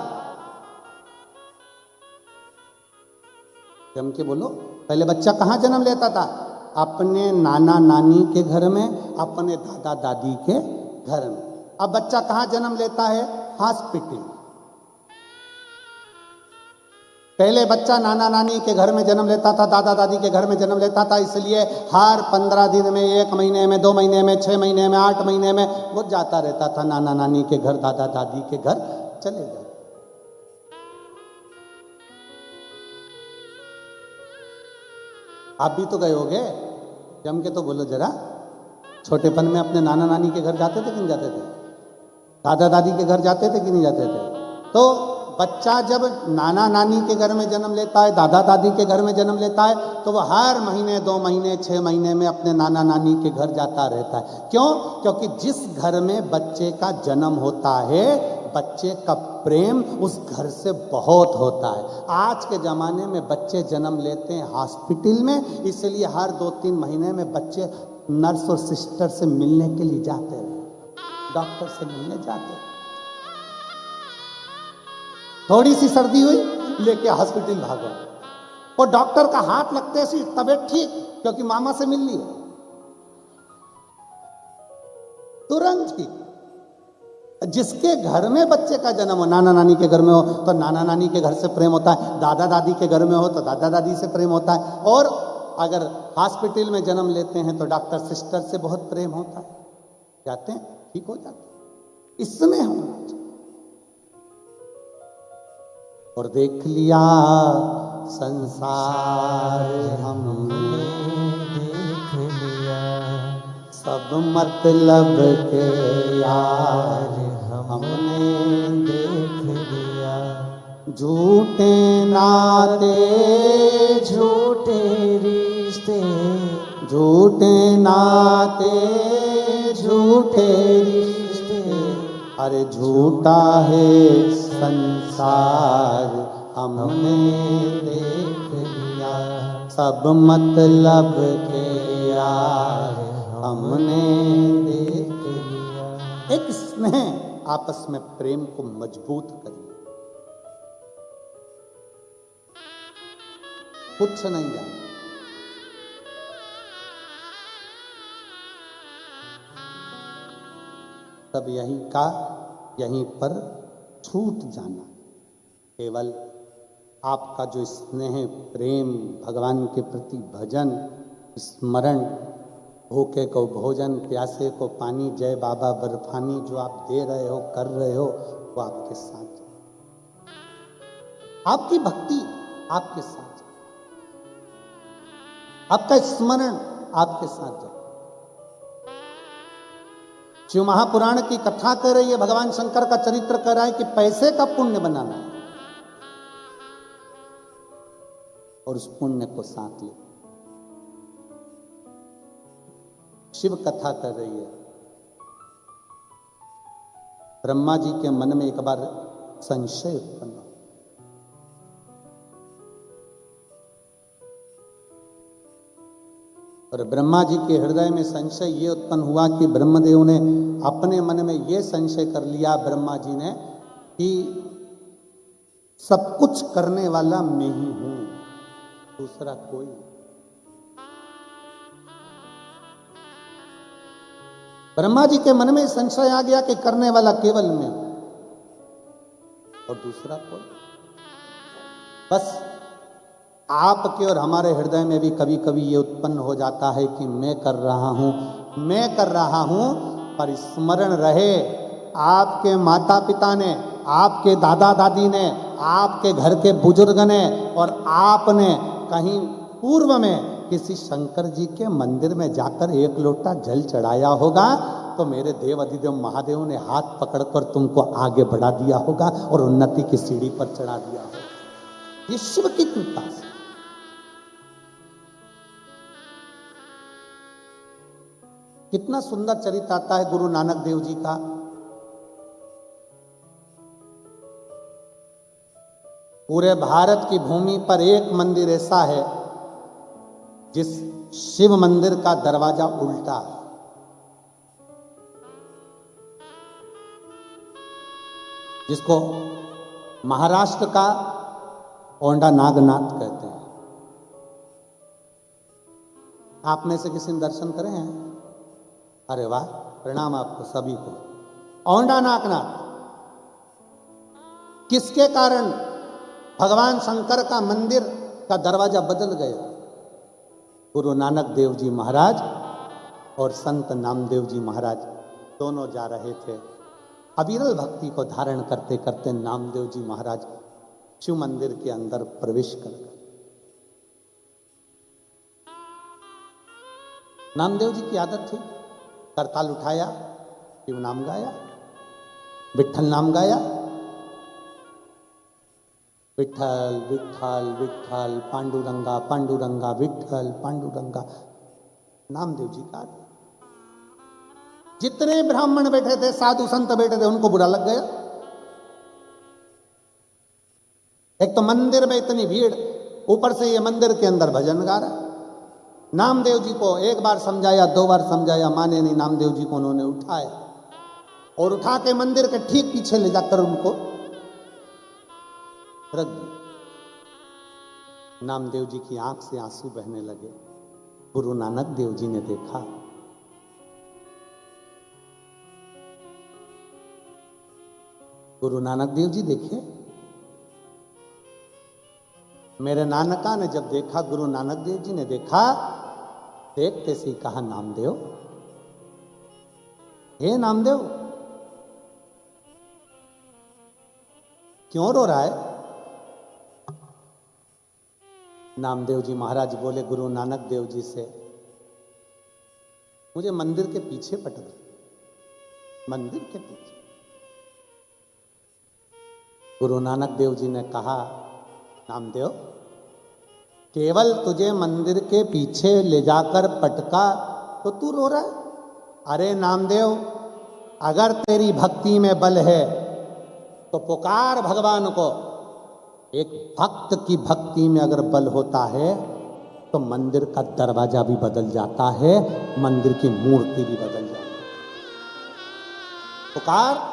जम के बोलो, पहले बच्चा कहाँ जन्म लेता था? अपने नाना नानी के घर में, अपने दादा दादी के घर में। अब बच्चा कहाँ जन्म लेता है? हॉस्पिटल। पहले बच्चा नाना नानी के घर में जन्म लेता था, दादा दादी के घर में जन्म लेता था, इसलिए हर 15 दिन में, 1 महीने में, 2 महीने में, 6 महीने में, 8 महीने में वो जाता रहता था नाना नानी के घर, दादा दादी के घर चले जाते। आप भी तो गए होगे, जम के तो बोलो जरा। छोटेपन में अपने नाना नानी के घर जाते थे कि नहीं जाते थे? दादा दादी के घर जाते थे कि नहीं जाते थे? तो बच्चा जब नाना नानी के घर में जन्म लेता है, दादा दादी के घर में जन्म लेता है, तो वह हर महीने, 2 महीने, 6 महीने में अपने नाना नानी के घर जाता रहता है। क्यों? क्योंकि जिस घर में बच्चे का जन्म होता है, बच्चे का प्रेम उस घर से बहुत होता है। आज के ज़माने में बच्चे जन्म लेते हैं हॉस्पिटल में, इसलिए हर 2-3 महीने में बच्चे नर्स और सिस्टर से मिलने के लिए जाते हैं, डॉक्टर से मिलने जाते हैं। थोड़ी सी सर्दी हुई, लेके हॉस्पिटल भागो, और डॉक्टर का हाथ लगते सी तबीयत ठीक, क्योंकि मामा से मिल ली है, तुरंत ही। जिसके घर में बच्चे का जन्म हो, नाना नानी के घर में हो तो नाना नानी के घर से प्रेम होता है, दादा दादी के घर में हो तो दादा दादी से प्रेम होता है, और अगर हॉस्पिटल में जन्म लेते हैं तो डॉक्टर सिस्टर से बहुत प्रेम होता है, जाते हैं ठीक हो जाते हैं। इसमें होना चाहिए। और देख लिया संसार हमने, देख लिया सब मतलब के यार हमने, देख लिया झूठे नाते, झूठे रिश्ते, झूठे नाते, झूठे रिश्ते, अरे झूठा है संसार हमने देख लिया, सब मतलब के यार हमने देख लिया। एक स्नेह आपस में प्रेम को मजबूत करिए, कुछ नहीं जाना। तब यहीं का यहीं पर छूट जाना। केवल आपका जो स्नेह, प्रेम, भगवान के प्रति भजन, स्मरण, भूखे को भोजन, प्यासे को पानी, जय बाबा बर्फानी जो आप दे रहे हो, कर रहे हो, वो आपके साथ, आपकी भक्ति आपके साथ, आपका स्मरण आपके साथ है। शिव महापुराण की कथा कर रही है, भगवान शंकर का चरित्र कर रहा है कि पैसे का पुण्य बनाना है और उस पुण्य को साथ ले। शिव कथा कर रही है। ब्रह्मा जी के मन में एक बार संशय उत्पन्न हो, और ब्रह्मा जी के हृदय में संशय ये उत्पन्न हुआ कि ब्रह्मदेव ने अपने मन में ये संशय कर लिया, ब्रह्मा जी ने, कि सब कुछ करने वाला मैं ही हूं, दूसरा कोई। ब्रह्मा जी के मन में संशय आ गया कि करने वाला केवल मैं हूं और दूसरा कोई। बस आपके और हमारे हृदय में भी कभी कभी ये उत्पन्न हो जाता है कि मैं कर रहा हूं, मैं कर रहा हूं, पर स्मरण रहे आपके माता पिता ने, आपके दादा दादी ने, आपके घर के बुजुर्ग ने और आपने कहीं पूर्व में किसी शंकर जी के मंदिर में जाकर एक लोटा जल चढ़ाया होगा, तो मेरे देव अधिदेव महादेव ने हाथ पकड़कर तुमको आगे बढ़ा दिया होगा और उन्नति की सीढ़ी पर चढ़ा दिया होगा। ये शिव की कृपा से। कितना सुंदर चरित्र आता है गुरु नानक देव जी का। पूरे भारत की भूमि पर एक मंदिर ऐसा है जिस शिव मंदिर का दरवाजा उल्टा है। जिसको महाराष्ट्र का औंधा नागनाथ कहते हैं। आप में से किसी ने दर्शन करे हैं? अरे वाह, प्रणाम आपको सभी को। औंधा नागनाथ किसके कारण भगवान शंकर का मंदिर का दरवाजा बदल गया? गुरु नानक देव जी महाराज और संत नामदेव जी महाराज दोनों जा रहे थे। अविरल भक्ति को धारण करते करते नामदेव जी महाराज शिव मंदिर के अंदर प्रवेश कर गए। नामदेव जी की आदत थी, करताल उठाया, शिव नाम गाया, विठ्ठल नाम गाया, विठ्ठल विठ्ठल विठ्ठल पांडुरंगा पांडुरंगा विठ्ठल पांडुरंगा। नामदेव जी का जितने ब्राह्मण बैठे थे, साधु संत बैठे थे, उनको बुरा लग गया। एक तो मंदिर में इतनी भीड़, ऊपर से ये मंदिर के अंदर भजन गा रहा। नामदेव जी को एक बार समझाया, दो बार समझाया, माने नहीं। नामदेव जी को उन्होंने उठाया और उठा के मंदिर के ठीक पीछे ले जाकर उनको रख दिया। नामदेव जी की आंख से आंसू बहने लगे। गुरु नानक देव जी ने देखा, गुरु नानक देव जी देखे। मेरे नानका ने जब देखा, गुरु नानक देव जी ने देखा, देखते से कहा, नामदेव, हे नामदेव, क्यों रो रहा है? नामदेव जी महाराज बोले गुरु नानक देव जी से, मुझे मंदिर के पीछे पटक दो, मंदिर के पीछे। गुरु नानक देव जी ने कहा, नामदेव, केवल तुझे मंदिर के पीछे ले जाकर पटका तो तू रो रहा है? अरे नामदेव, अगर तेरी भक्ति में बल है तो पुकार भगवान को। एक भक्त की भक्ति में अगर बल होता है तो मंदिर का दरवाजा भी बदल जाता है, मंदिर की मूर्ति भी बदल जाती है। पुकार।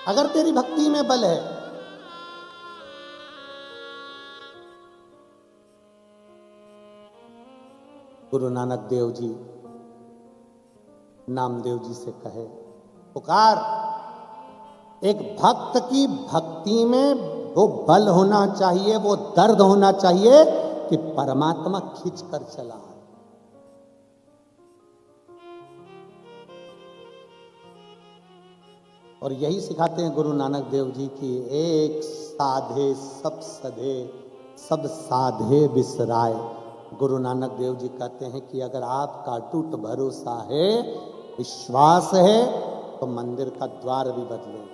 अगर तेरी भक्ति में बल है, गुरु नानक देव जी नामदेव जी से कहे, पुकार। एक भक्त की भक्ति में वो बल होना चाहिए, वो दर्द होना चाहिए कि परमात्मा खींच कर चला है। और यही सिखाते हैं गुरु नानक देव जी की, एक साधे सब सधे, सब साधे बिसराए। गुरु नानक देव जी कहते हैं कि अगर आपका टूट भरोसा है, विश्वास है, तो मंदिर का द्वार भी बदलेगा।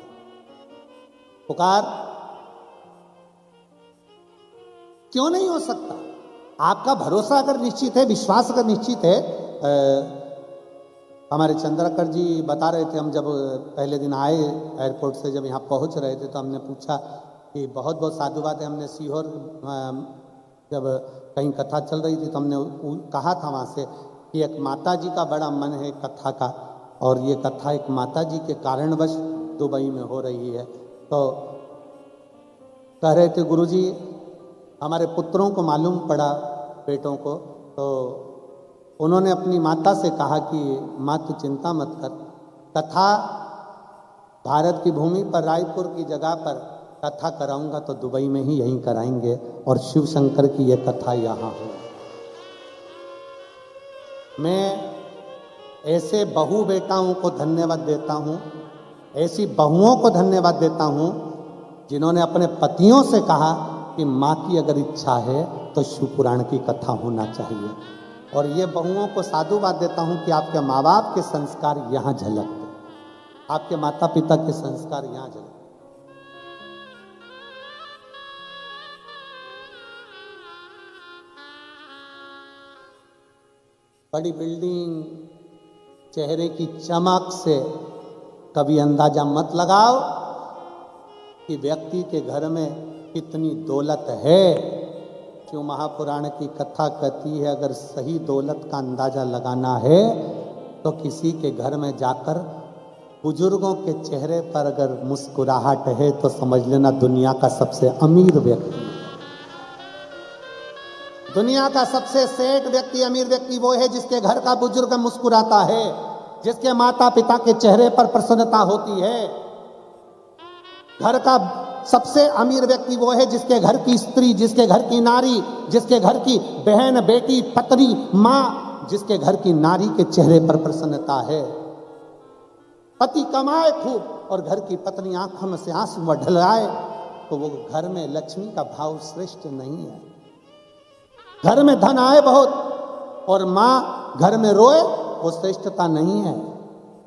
पुकार। क्यों नहीं हो सकता? आपका भरोसा अगर निश्चित है, विश्वास अगर निश्चित है। हमारे चंद्रकर जी बता रहे थे, हम जब पहले दिन आए एयरपोर्ट से, जब यहाँ पहुँच रहे थे तो हमने पूछा कि बहुत बहुत साधुवाद है। हमने सीहोर जब कहीं कथा चल रही थी तो हमने कहा था वहाँ से कि एक माता जी का बड़ा मन है कथा का, और ये कथा एक माता जी के कारणवश दुबई में हो रही है। तो कह रहे थे, गुरुजी हमारे पुत्रों को मालूम पड़ा, बेटों को, तो उन्होंने अपनी माता से कहा कि माँ तू चिंता मत कर, कथा भारत की भूमि पर रायपुर की जगह पर कथा कराऊंगा तो दुबई में ही यहीं कराएंगे, और शिव शंकर की यह कथा यहाँ हो। मैं ऐसे बहू बेटाओं को धन्यवाद देता हूँ, ऐसी बहुओं को धन्यवाद देता हूँ जिन्होंने अपने पतियों से कहा कि माँ की अगर इच्छा है तो शिव पुराण की कथा होना चाहिए। और ये बहुओं को साधुवाद देता हूँ कि आपके माँ बाप के संस्कार यहाँ झलकते, आपके माता पिता के संस्कार यहाँ झलकते। बड़ी बिल्डिंग, चेहरे की चमक से कभी अंदाजा मत लगाओ कि व्यक्ति के घर में कितनी दौलत है। जो महापुराण की कथा कहती है, अगर सही दौलत का अंदाजा लगाना है तो किसी के घर में जाकर बुजुर्गों के चेहरे पर अगर मुस्कुराहट है तो समझ लेना दुनिया का सबसे अमीर व्यक्ति। दुनिया का सबसे सेठ व्यक्ति, अमीर व्यक्ति वो है जिसके घर का बुजुर्ग मुस्कुराता है, जिसके माता पिता के चेहरे पर प्रसन्नता होती है। घर का सबसे अमीर व्यक्ति वो है जिसके घर की स्त्री, जिसके घर की नारी, जिसके घर की बहन, बेटी, पत्नी, माँ, जिसके घर की नारी के चेहरे पर प्रसन्नता है। पति कमाए खूब और घर की पत्नी आंखों में से आंसू ढलाए तो वो घर में लक्ष्मी का भाव श्रेष्ठ नहीं है। घर में धन आए बहुत और माँ घर में रोए, वो श्रेष्ठता नहीं है।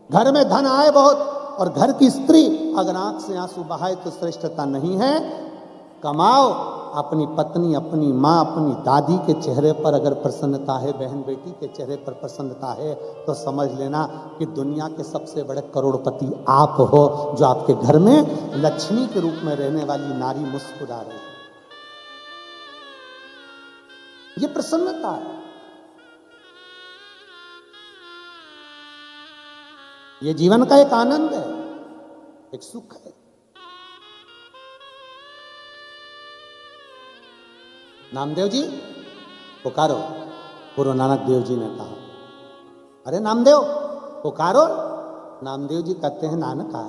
घर में धन आए बहुत और घर की स्त्री अगर आंख से आंसू बहाए तो श्रेष्ठता नहीं है। कमाओ, अपनी पत्नी, अपनी माँ, अपनी दादी के चेहरे पर अगर प्रसन्नता है, बहन बेटी के चेहरे पर प्रसन्नता है, तो समझ लेना कि दुनिया के सबसे बड़े करोड़पति आप हो, जो आपके घर में लक्ष्मी के रूप में रहने वाली नारी मुस्कुरा रही है। ये प्रसन्नता है, ये जीवन का एक आनंद है, एक सुख है। नामदेव जी पुकारो, गुरु नानक देव जी ने कहा। अरे नामदेव पुकारो। नामदेव जी कहते हैं, नानका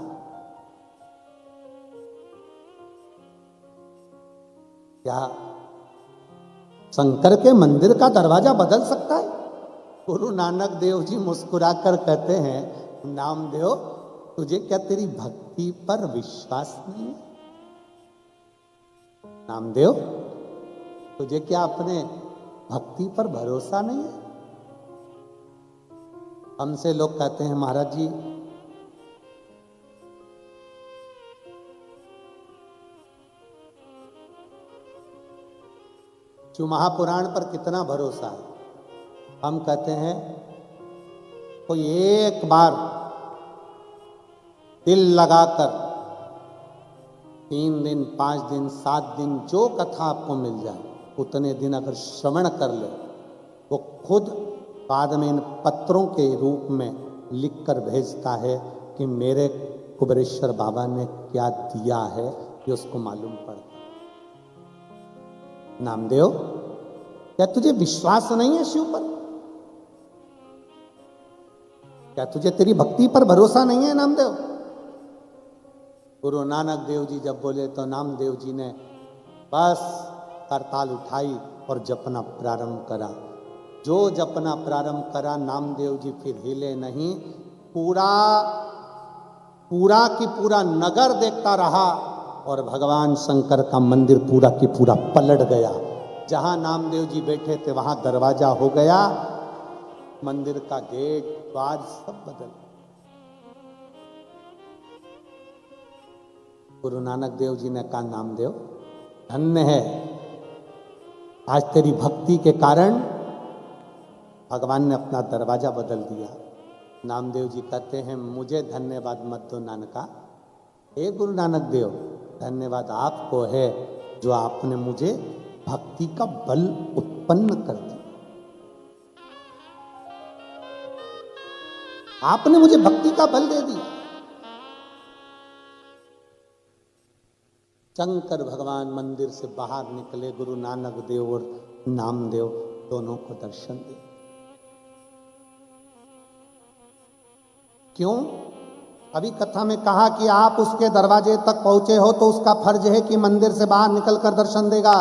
क्या शंकर के मंदिर का दरवाजा बदल सकता है? गुरु नानक देव जी मुस्कुराकर कहते हैं, नामदेव तुझे क्या तेरी भक्ति पर विश्वास नहीं है? नामदेव तुझे क्या अपने भक्ति पर भरोसा नहीं है? हमसे लोग कहते हैं, महाराज जी जो महापुराण पर कितना भरोसा है। हम कहते हैं कोई एक बार दिल लगाकर 3 दिन, 5 दिन, 7 दिन जो कथा आपको मिल जाए उतने दिन अगर श्रवण कर ले, वो खुद बाद में इन पत्रों के रूप में लिखकर भेजता है कि मेरे कुबेरेश्वर बाबा ने क्या दिया है ये उसको मालूम पड़ता। नामदेव, क्या तुझे विश्वास नहीं है शिव पर? क्या तुझे तेरी भक्ति पर भरोसा नहीं है नामदेव? गुरु नानक देव जी जब बोले तो नामदेव जी ने बस करताल उठाई और जपना प्रारंभ करा। जो जपना प्रारंभ करा, नामदेव जी फिर हिले नहीं। पूरा की पूरा नगर देखता रहा और भगवान शंकर का मंदिर पूरा की पूरा पलट गया। जहां नामदेव जी बैठे थे वहां दरवाजा हो गया, मंदिर का गेट द्वार सब बदल। गुरु नानक देव जी ने कहा, नामदेव धन्य है, आज तेरी भक्ति के कारण भगवान ने अपना दरवाजा बदल दिया। नामदेव जी कहते हैं, मुझे धन्यवाद मत दो नानका। हे गुरु नानक देव, धन्यवाद आपको है जो आपने मुझे भक्ति का बल उत्पन्न कर दिया। आपने मुझे भक्ति का बल दे दिया। शंकर भगवान मंदिर से बाहर निकले, गुरु नानक देव और नामदेव दोनों को दर्शन दिए। क्यों? अभी कथा में कहा कि आप उसके दरवाजे तक पहुंचे हो तो उसका फर्ज है कि मंदिर से बाहर निकलकर दर्शन देगा।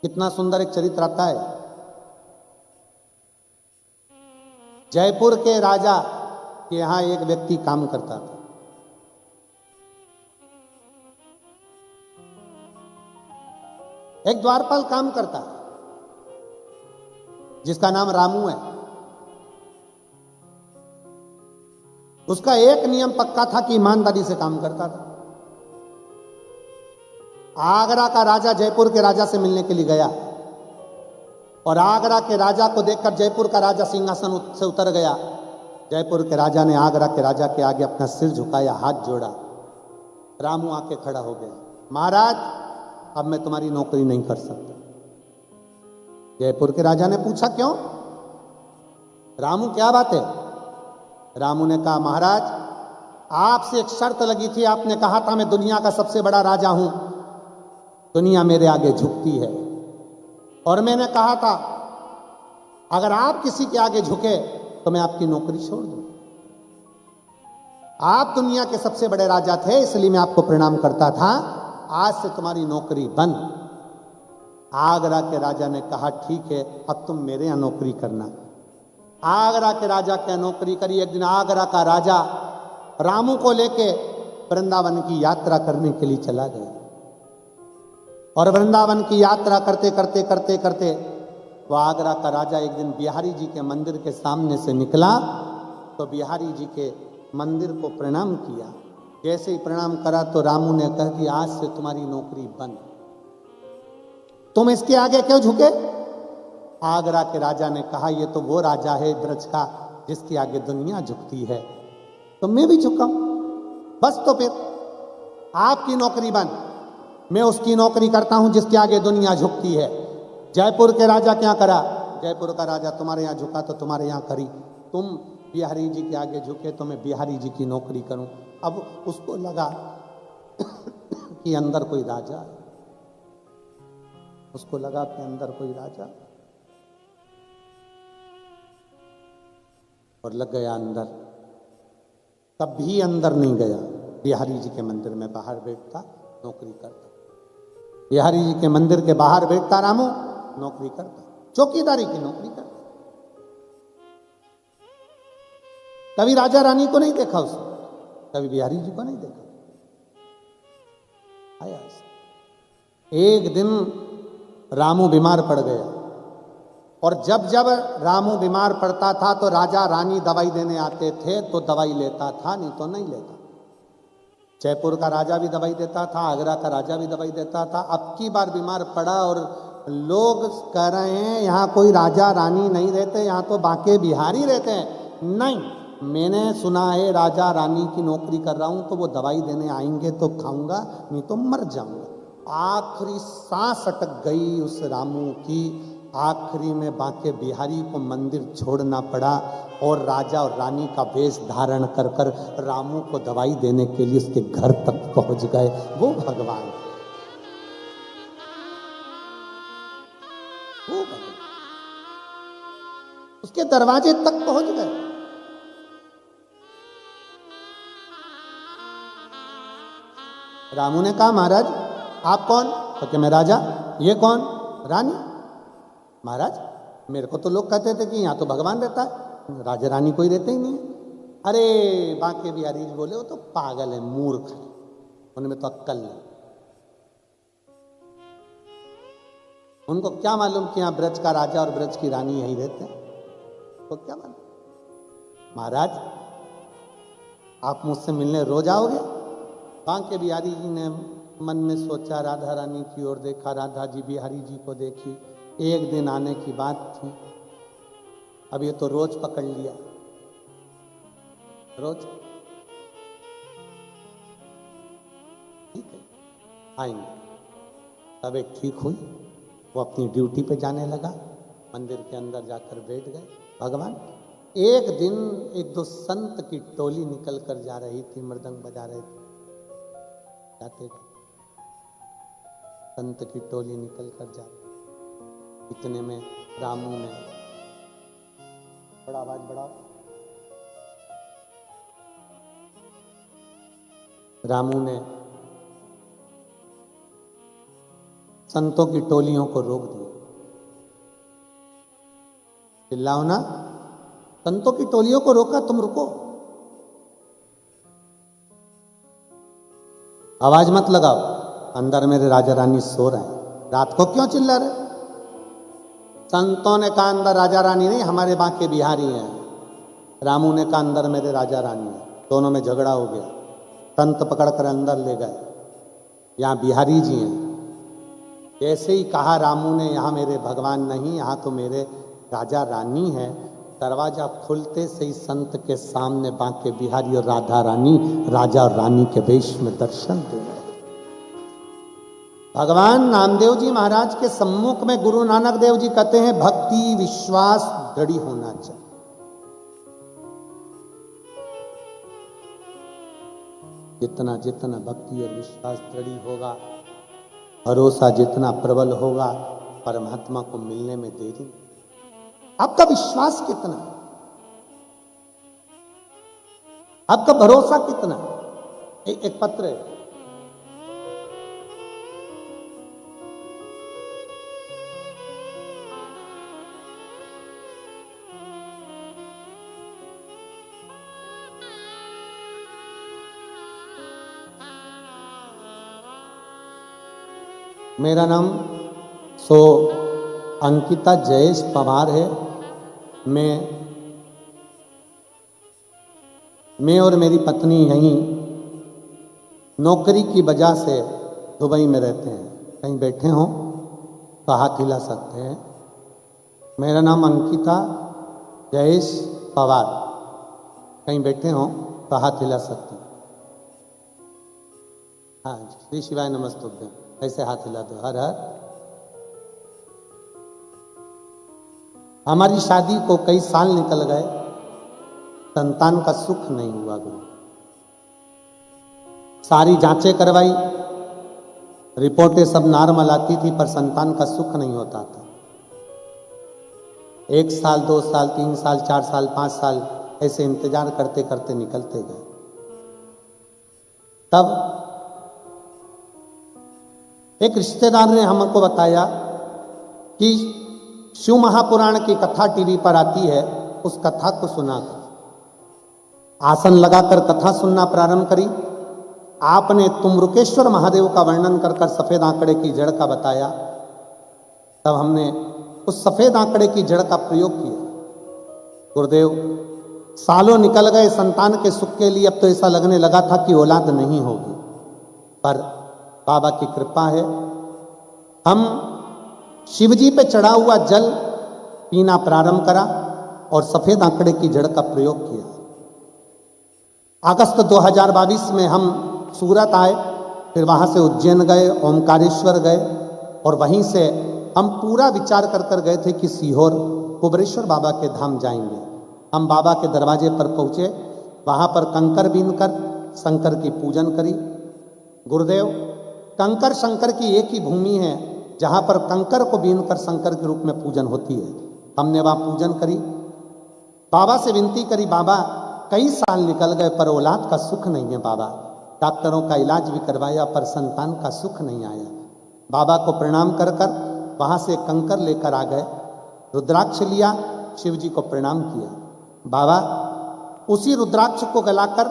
कितना सुंदर एक चरित्र आता है। जयपुर के राजा के यहां एक व्यक्ति काम करता था। एक द्वारपाल काम करता जिसका नाम रामू है। उसका एक नियम पक्का था कि ईमानदारी से काम करता था। आगरा का राजा जयपुर के राजा से मिलने के लिए गया और आगरा के राजा को देखकर जयपुर का राजा सिंहासन से उतर गया। जयपुर के राजा ने आगरा के राजा के आगे अपना सिर झुकाया, हाथ जोड़ा। रामू आके खड़ा हो गया, महाराज अब मैं तुम्हारी नौकरी नहीं कर सकता। जयपुर के राजा ने पूछा, क्यों? रामू क्या बात है? रामू ने कहा, महाराज आपसे एक शर्त लगी थी, आपने कहा था मैं दुनिया का सबसे बड़ा राजा हूं, दुनिया मेरे आगे झुकती है, और मैंने कहा था अगर आप किसी के आगे झुके तो मैं आपकी नौकरी छोड़ दूं। आप दुनिया के सबसे बड़े राजा थे इसलिए मैं आपको प्रणाम करता था, आज से तुम्हारी नौकरी बंद। आगरा के राजा ने कहा, ठीक है अब तुम मेरे यहां नौकरी करना। आगरा के राजा क्या नौकरी करी। एक दिन आगरा का राजा रामू को लेके वृंदावन की यात्रा करने के लिए चला गया और वृंदावन की यात्रा करते करते करते करते वो आगरा का राजा एक दिन बिहारी जी के मंदिर के सामने से निकला तो बिहारी जी के मंदिर को प्रणाम किया। जैसे ही प्रणाम करा तो रामू ने कह दिया, आज से तुम्हारी नौकरी बंद, तुम इसके आगे क्यों झुके? आगरा के राजा ने कहा, ये तो वो राजा है ब्रज का जिसके आगे दुनिया झुकती है, तो मैं भी झुका हूं, बस तो फिर आपकी नौकरी बंद, मैं उसकी नौकरी करता हूं जिसके आगे दुनिया झुकती है। जयपुर के राजा क्या करा? जयपुर का राजा तुम्हारे यहां झुका तो तुम्हारे यहां करी, तुम बिहारी जी के आगे झुके तो मैं बिहारी जी की नौकरी करूं। अब उसको लगा कि अंदर कोई राजा है, उसको लगा कि अंदर कोई राजा, और लग गया अंदर। कभी अंदर नहीं गया, बिहारी जी के मंदिर में बाहर बैठता नौकरी करता। बिहारी जी के मंदिर के बाहर बैठता रामू, नौकरी करता, चौकीदारी की नौकरी करता। कभी राजा रानी को नहीं देखा उसने, कभी बिहारी जी को नहीं देखा। आया एक दिन रामू बीमार पड़ गया और जब जब रामू बीमार पड़ता था तो राजा रानी दवाई देने आते थे तो दवाई लेता था, नहीं तो नहीं लेता। जयपुर का राजा भी दवाई देता था, आगरा का राजा भी दवाई देता था। अब की बार बीमार पड़ा और लोग कह रहे हैं यहाँ कोई राजा रानी नहीं रहते, यहाँ तो बाके बिहारी रहते हैं। नहीं, मैंने सुना है राजा रानी की नौकरी कर रहा हूं तो वो दवाई देने आएंगे तो खाऊंगा, नहीं तो मर जाऊंगा। आखिरी सांस अटक गई उस रामू की। आखिरी में बांके बिहारी को मंदिर छोड़ना पड़ा और राजा और रानी का वेश धारण कर कर रामू को दवाई देने के लिए उसके घर तक पहुंच गए। वो भगवान, वो भगवान उसके दरवाजे तक पहुंच गए। रामू ने कहा, महाराज आप कौन? तो कि मैं राजा। ये कौन? रानी। महाराज मेरे को तो लोग कहते थे कि यहां तो भगवान रहता है, राजा रानी कोई रहते ही नहीं। अरे बांके बिहारी जी बोले, वो तो पागल है, मूर्ख है, उनमें तो अक्कल नहीं। उनको क्या मालूम कि यहां ब्रज का राजा और ब्रज की रानी यहीं रहते हैं, तो क्या मालूम। महाराज आप मुझसे मिलने रोज आओगे? बांके बिहारी जी ने मन में सोचा, राधा रानी की ओर देखा, राधा जी बिहारी जी को देखी। एक दिन आने की बात थी, अब ये तो रोज पकड़ लिया, रोज। ठीक है आएंगे। तबीयत ठीक हुई, वो अपनी ड्यूटी पे जाने लगा, मंदिर के अंदर जाकर बैठ गए। भगवान एक दिन एक दो संत की टोली निकल कर जा रही थी, मृदंग बजा रहे थे, जाते गए संत की टोली निकल कर जा रही। इतने में रामू ने, बड़ा आवाज बढ़ाओ, रामू ने संतों की टोलियों को रोक दिया। चिल्लाओ ना, संतों की टोलियों को रोका, तुम रुको, आवाज मत लगाओ, अंदर मेरे राजा रानी सो रहे हैं, रात को क्यों चिल्ला रहे? संतों ने कहा अंदर राजा रानी नहीं, हमारे बांके बिहारी हैं। रामू ने कहा अंदर मेरे राजा रानी है। दोनों में झगड़ा हो गया, संत पकड़कर अंदर ले गए, यहाँ बिहारी जी हैं। जैसे ही कहा रामू ने, यहाँ मेरे भगवान नहीं, यहाँ तो मेरे राजा रानी है, दरवाजा खुलते से ही संत के सामने बांके बिहारी और राधा रानी राजा और रानी के वेश में दर्शन दे रहे। भगवान नामदेव जी महाराज के सम्मुख में गुरु नानक देव जी कहते हैं, भक्ति विश्वास दृढ़ होना चाहिए। जितना जितना भक्ति और विश्वास दृढ़ होगा, भरोसा जितना प्रबल होगा, परमात्मा को मिलने में देरी। आपका विश्वास कितना, आपका भरोसा कितना? एक पत्र है, मेरा नाम अंकिता जयेश पवार है। मैं और मेरी पत्नी यहीं नौकरी की वजह से दुबई में रहते हैं। कहीं बैठे हों तो हाथ हिला सकते हैं। मेरा नाम अंकिता जयेश पवार, कहीं बैठे हों तो हाथ हिला सकते हैं। हाँ, श्री शिवाय नमस्तुभ्यं, ऐसे हाथ हिला दो, हर हर। हमारी शादी को कई साल निकल गए, संतान का सुख नहीं हुआ गुरु। सारी जांचें करवाई, रिपोर्टें सब नॉर्मल आती थी, पर संतान का सुख नहीं होता था। 1 साल 2 साल 3 साल 4 साल 5 साल ऐसे इंतजार करते करते निकलते गए। तब एक रिश्तेदार ने हमको बताया कि शिव महापुराण की कथा टीवी पर आती है, उस कथा को सुना कर आसन लगाकर कथा सुनना प्रारंभ करी। आपने तुमरुकेश्वर महादेव का वर्णन कर कर सफेद आंकड़े की जड़ का बताया। तब हमने उस सफेद आंकड़े की जड़ का प्रयोग किया। गुरुदेव, सालों निकल गए संतान के सुख के लिए, अब तो ऐसा लगने लगा था कि औलाद नहीं होगी, पर बाबा की कृपा है। हम शिवजी पे चढ़ा हुआ जल पीना प्रारंभ करा और सफेद आंकड़े की जड़ का प्रयोग किया। अगस्त 2022 में हम सूरत आए, फिर वहाँ से उज्जैन गए, ओमकारेश्वर गए, और वहीं से हम पूरा विचार कर कर गए थे कि सीहोर कुबरेश्वर बाबा के धाम जाएंगे। हम बाबा के दरवाजे पर पहुँचे, वहाँ पर कंकर बीन कर शंकर की पूजन करी। गुरुदेव, कंकर शंकर की एक ही भूमि है जहाँ पर कंकर को बीन कर शंकर के रूप में पूजन होती है। हमने वहाँ पूजन करी, बाबा से विनती करी, बाबा कई साल निकल गए पर औलाद का सुख नहीं है बाबा, डॉक्टरों का इलाज भी करवाया पर संतान का सुख नहीं आया। बाबा को प्रणाम कर कर वहाँ से कंकर लेकर आ गए, रुद्राक्ष लिया, शिव जी को प्रणाम किया। बाबा उसी रुद्राक्ष को गलाकर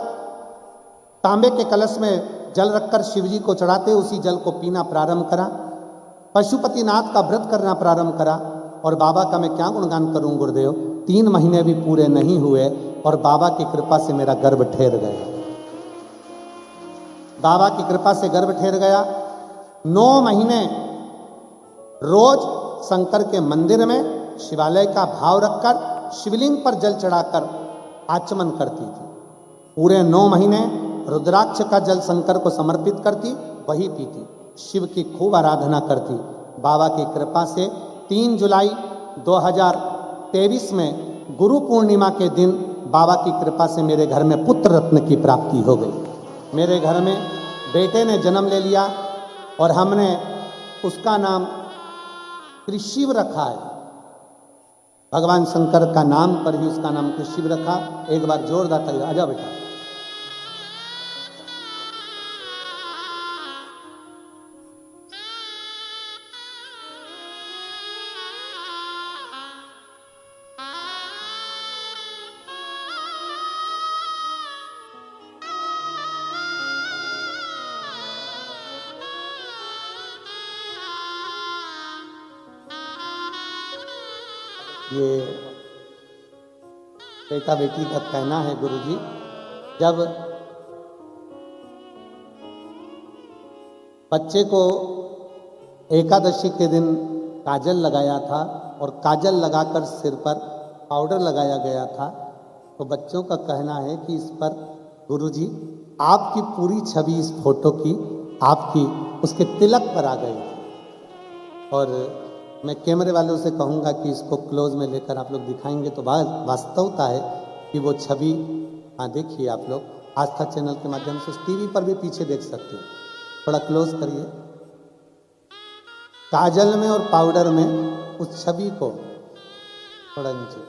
तांबे के कलश में जल रखकर शिव जी को चढ़ाते, उसी जल को पीना प्रारंभ करा, पशुपतिनाथ का व्रत करना प्रारंभ करा। और बाबा का मैं क्या गुणगान करूं गुरुदेव, 3 महीने भी पूरे नहीं हुए और बाबा की कृपा से मेरा गर्भ ठहर गया। बाबा की कृपा से गर्भ ठहर गया। 9 महीने रोज शंकर के मंदिर में शिवालय का भाव रखकर शिवलिंग पर जल चढ़ाकर आचमन करती थी। पूरे 9 महीने रुद्राक्ष का जल शंकर को समर्पित करती, वही पीती, शिव की खूब आराधना करती। बाबा की कृपा से 3 जुलाई 2023 में गुरु पूर्णिमा के दिन बाबा की कृपा से मेरे घर में पुत्र रत्न की प्राप्ति हो गई। मेरे घर में बेटे ने जन्म ले लिया और हमने उसका नाम कृषिव रखा है। भगवान शंकर का नाम पर ही उसका नाम कृषिव रखा। एक बार जोरदार तालियां, आजा बेटा। ये बेटा बेटी का कहना है गुरुजी, जब बच्चे को एकादशी के दिन काजल लगाया था और काजल लगाकर सिर पर पाउडर लगाया गया था, तो बच्चों का कहना है कि इस पर गुरुजी आपकी पूरी छवि इस फोटो की आपकी उसके तिलक पर आ गई थी। और मैं कैमरे वालों से कहूँगा कि इसको क्लोज में लेकर आप लोग दिखाएंगे तो वास्तवता है कि वो छवि, हाँ देखिए आप लोग आस्था चैनल के माध्यम से, टीवी पर भी पीछे देख सकते हो, थोड़ा क्लोज करिए। काजल में और पाउडर में उस छवि को थोड़ा नीचे,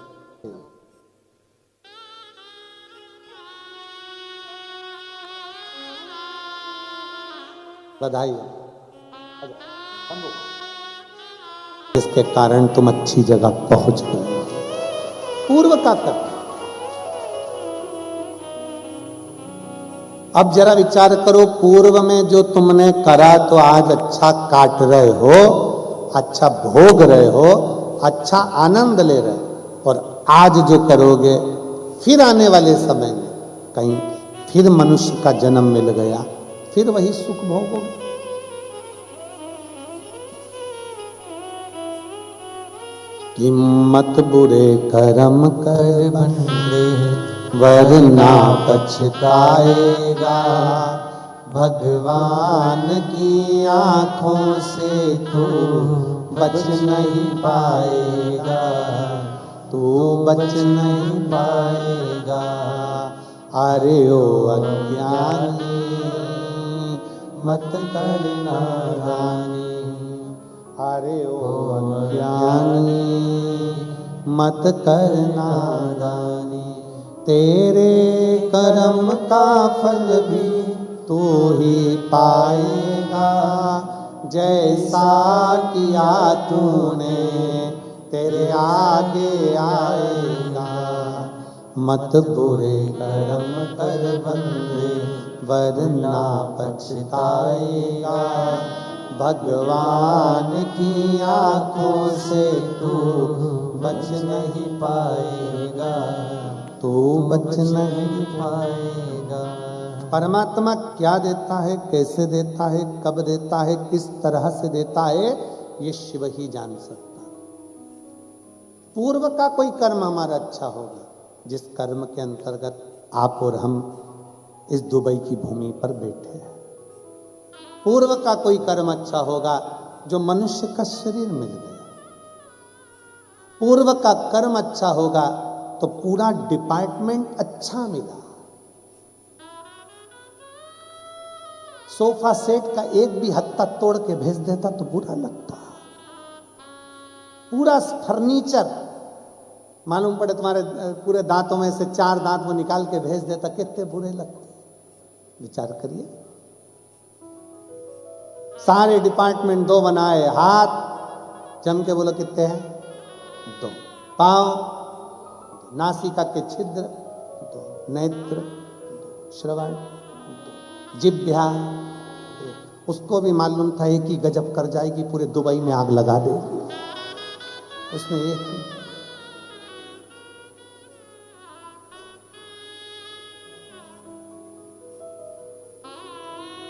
बधाई है। इसके कारण तुम अच्छी जगह पहुंच गए। पूर्व का कर्म। अब जरा विचार करो, पूर्व में जो तुमने करा तो आज अच्छा काट रहे हो, अच्छा भोग रहे हो, अच्छा आनंद ले रहे हो, और आज जो करोगे फिर आने वाले समय में कहीं फिर मनुष्य का जन्म मिल गया, फिर वही सुख भोगोगे। हिम्मत बुरे कर्म कर बंदे वरना पछताएगा, भगवान की आंखों से तू बच नहीं पाएगा, तू बच नहीं पाएगा। अरे ओ अज्ञानी मत करना रानी, अरे ओ अज्ञानी मत करना दानी, तेरे कर्म का फल भी तू ही पाएगा, जैसा किया तूने तेरे आगे आएगा। मत बुरे कर्म कर बंदे वरना पछताएगा, भगवान की आंखों से तू बच नहीं पाएगा, तू बच नहीं पाएगा। परमात्मा क्या देता है, कैसे देता है, कब देता है, किस तरह से देता है, ये शिव ही जान सकता है। पूर्व का कोई कर्म हमारा अच्छा होगा, जिस कर्म के अंतर्गत आप और हम इस दुबई की भूमि पर बैठे हैं। पूर्व का कोई कर्म अच्छा होगा जो मनुष्य का शरीर मिल गया, पूर्व का कर्म अच्छा होगा तो पूरा डिपार्टमेंट अच्छा मिला। सोफा सेट का एक भी हत्ता तोड़ के भेज देता तो बुरा लगता, पूरा फर्नीचर मालूम पड़े तुम्हारे पूरे दांतों में से 4 दांत वो निकाल के भेज देता, कितने बुरे लगते। विचार करिए, सारे डिपार्टमेंट 2 बनाए, हाथ जम के बोलो कितने हैं 2, पांव, नासिका के छिद्र 2, नेत्र 2, श्रवण 2, जिह्वा, उसको भी मालूम था एक ही गजब कर जाएगी, पूरे दुबई में आग लगा देगी, उसने एक ही।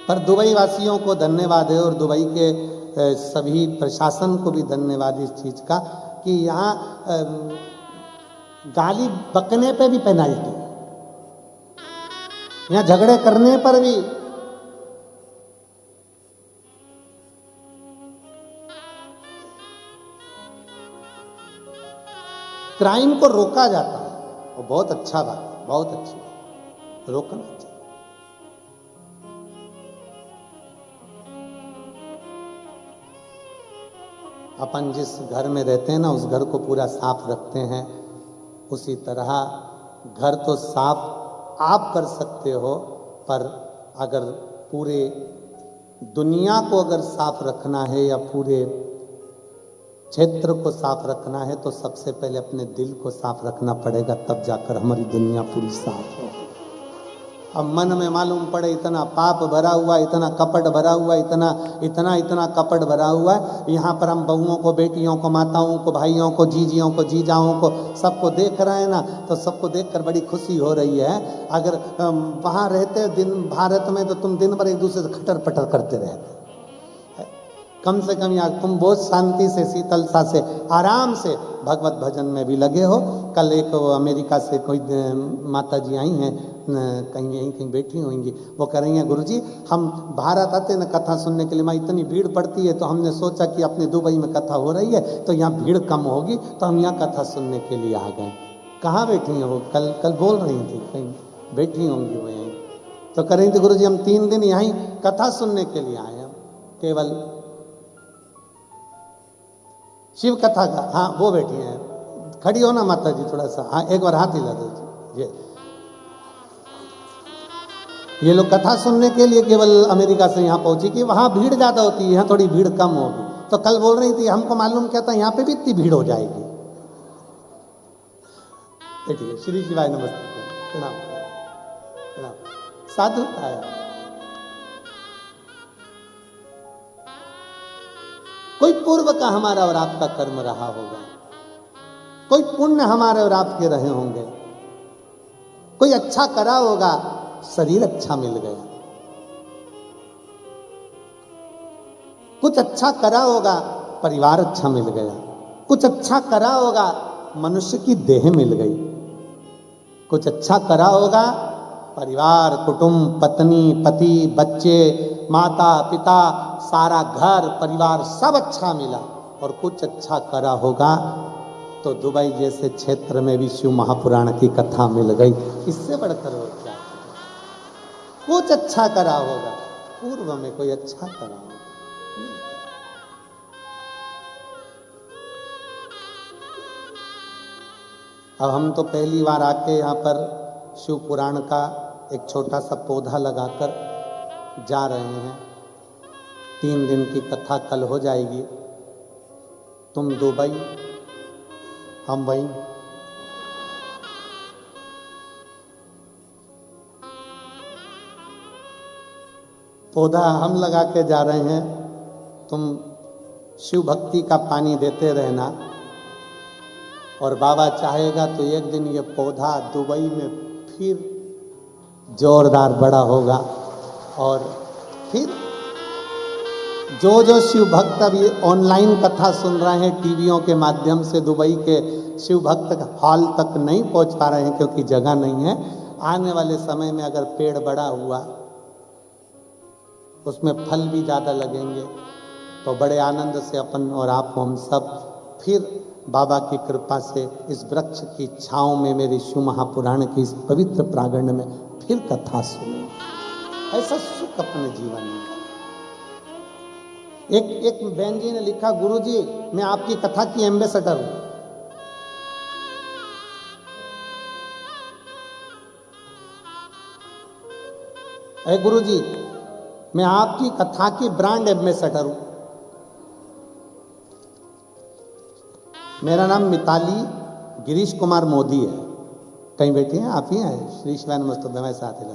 पर दुबई वासियों को धन्यवाद है और दुबई के सभी प्रशासन को भी धन्यवाद इस चीज का कि यहाँ गाली बकने पे भी पेनल्टी, यहाँ झगड़े करने पर भी क्राइम को रोका जाता है, और बहुत अच्छा बात है, बहुत अच्छी बात, रोकना चाहिए। अपन जिस घर में रहते हैं ना उस घर को पूरा साफ रखते हैं, उसी तरह घर तो साफ आप कर सकते हो, पर अगर पूरे दुनिया को अगर साफ रखना है या पूरे क्षेत्र को साफ रखना है तो सबसे पहले अपने दिल को साफ रखना पड़ेगा, तब जाकर हमारी दुनिया पूरी साफ हो। अब मन में मालूम पड़े इतना पाप भरा हुआ, इतना कपट भरा हुआ, इतना कपट भरा हुआ है, यहाँ पर हम बहुओं को, बेटियों को, माताओं को, भाइयों को, जीजियों को, जीजाओं को, सबको देख रहे हैं ना, तो सबको देखकर बड़ी खुशी हो रही है। अगर वहाँ रहते दिन भारत में तो तुम दिन भर एक दूसरे से खटर पटर करते रहते, कम से कम यार तुम बहुत शांति से, शीतलता से, आराम से भगवत भजन में भी लगे हो। कल एक अमेरिका से कोई माता जी आई हैं, कहीं यहीं कहीं बैठी होंगी, वो कह रही हैं गुरुजी हम भारत आते न कथा सुनने के लिए, मैं इतनी भीड़ पड़ती है तो हमने सोचा कि अपने दुबई में कथा हो रही है तो यहाँ भीड़ कम होगी तो हम यहाँ कथा सुनने के लिए आ गए। कहाँ बैठी हैं वो? कल बोल रही थी, कहीं बैठी होंगी वो यहीं, तो कह रही थी गुरुजी हम 3 दिन यहीं कथा सुनने के लिए आए हैं, केवल शिव कथा का। हाँ वो बैठी हैं, खड़ी हो ना माता जी थोड़ा सा, हाँ एक बार हाथ हिला दीजिए। ये लोग कथा सुनने के लिए केवल अमेरिका से यहाँ पहुंची कि वहाँ भीड़ ज्यादा होती है, यहाँ थोड़ी भीड़ कम होगी। तो कल बोल रही थी हमको मालूम क्या था यहाँ पे भी इतनी भीड़ हो जाएगी। देखिए श्री शिवाय नमस्ते, प्रणाम प्रणाम, साधु आया। कोई पूर्व का हमारा और आपका कर्म रहा होगा, कोई पुण्य हमारे और आपके रहे होंगे, कोई अच्छा करा होगा, शरीर अच्छा मिल गया, कुछ अच्छा करा होगा, परिवार अच्छा मिल गया, कुछ अच्छा करा होगा, मनुष्य की देह मिल गई, कुछ अच्छा करा होगा, परिवार, कुटुंब, पत्नी, पति, बच्चे, माता पिता, सारा घर परिवार सब अच्छा मिला। और कुछ अच्छा करा होगा तो दुबई जैसे क्षेत्र में भी शिव महापुराण की कथा मिल गई, इससे बढ़कर और क्या? कुछ अच्छा करा होगा, पूर्व में कोई अच्छा करा होगा। अब हम तो पहली बार आके यहाँ पर शिव पुराण का एक छोटा सा पौधा लगाकर जा रहे हैं। 3 दिन की कथा कल हो जाएगी। तुम दुबई, हम वहीं। पौधा हम लगा के जा रहे हैं, तुम शिव भक्ति का पानी देते रहना, और बाबा चाहेगा तो एक दिन ये पौधा दुबई में फिर जोरदार बड़ा होगा। और फिर जो शिव भक्त अभी ऑनलाइन कथा सुन रहे हैं टीवियों के माध्यम से, दुबई के शिव भक्त हॉल तक नहीं पहुंच पा रहे हैं क्योंकि जगह नहीं है, आने वाले समय में अगर पेड़ बड़ा हुआ, उसमें फल भी ज़्यादा लगेंगे। तो बड़े आनंद से अपन और आप हम सब फिर बाबा की कृपा से इस वृक्ष की छाँव में मेरे शिव महापुराण की इस पवित्र प्रांगण में फिर कथा सुने। ऐसा सुख अपने जीवन में। एक बहन जी ने लिखा, गुरुजी मैं आपकी कथा की एम्बेसडर हूं। अरे गुरुजी मैं आपकी कथा की ब्रांड एम्बेसडर हूं। मेरा नाम मिताली गिरीश कुमार मोदी है। कहीं बैठे हैं आप ही हैं? श्री शिवाय नमस्तुभ्यं मैं साथ ही।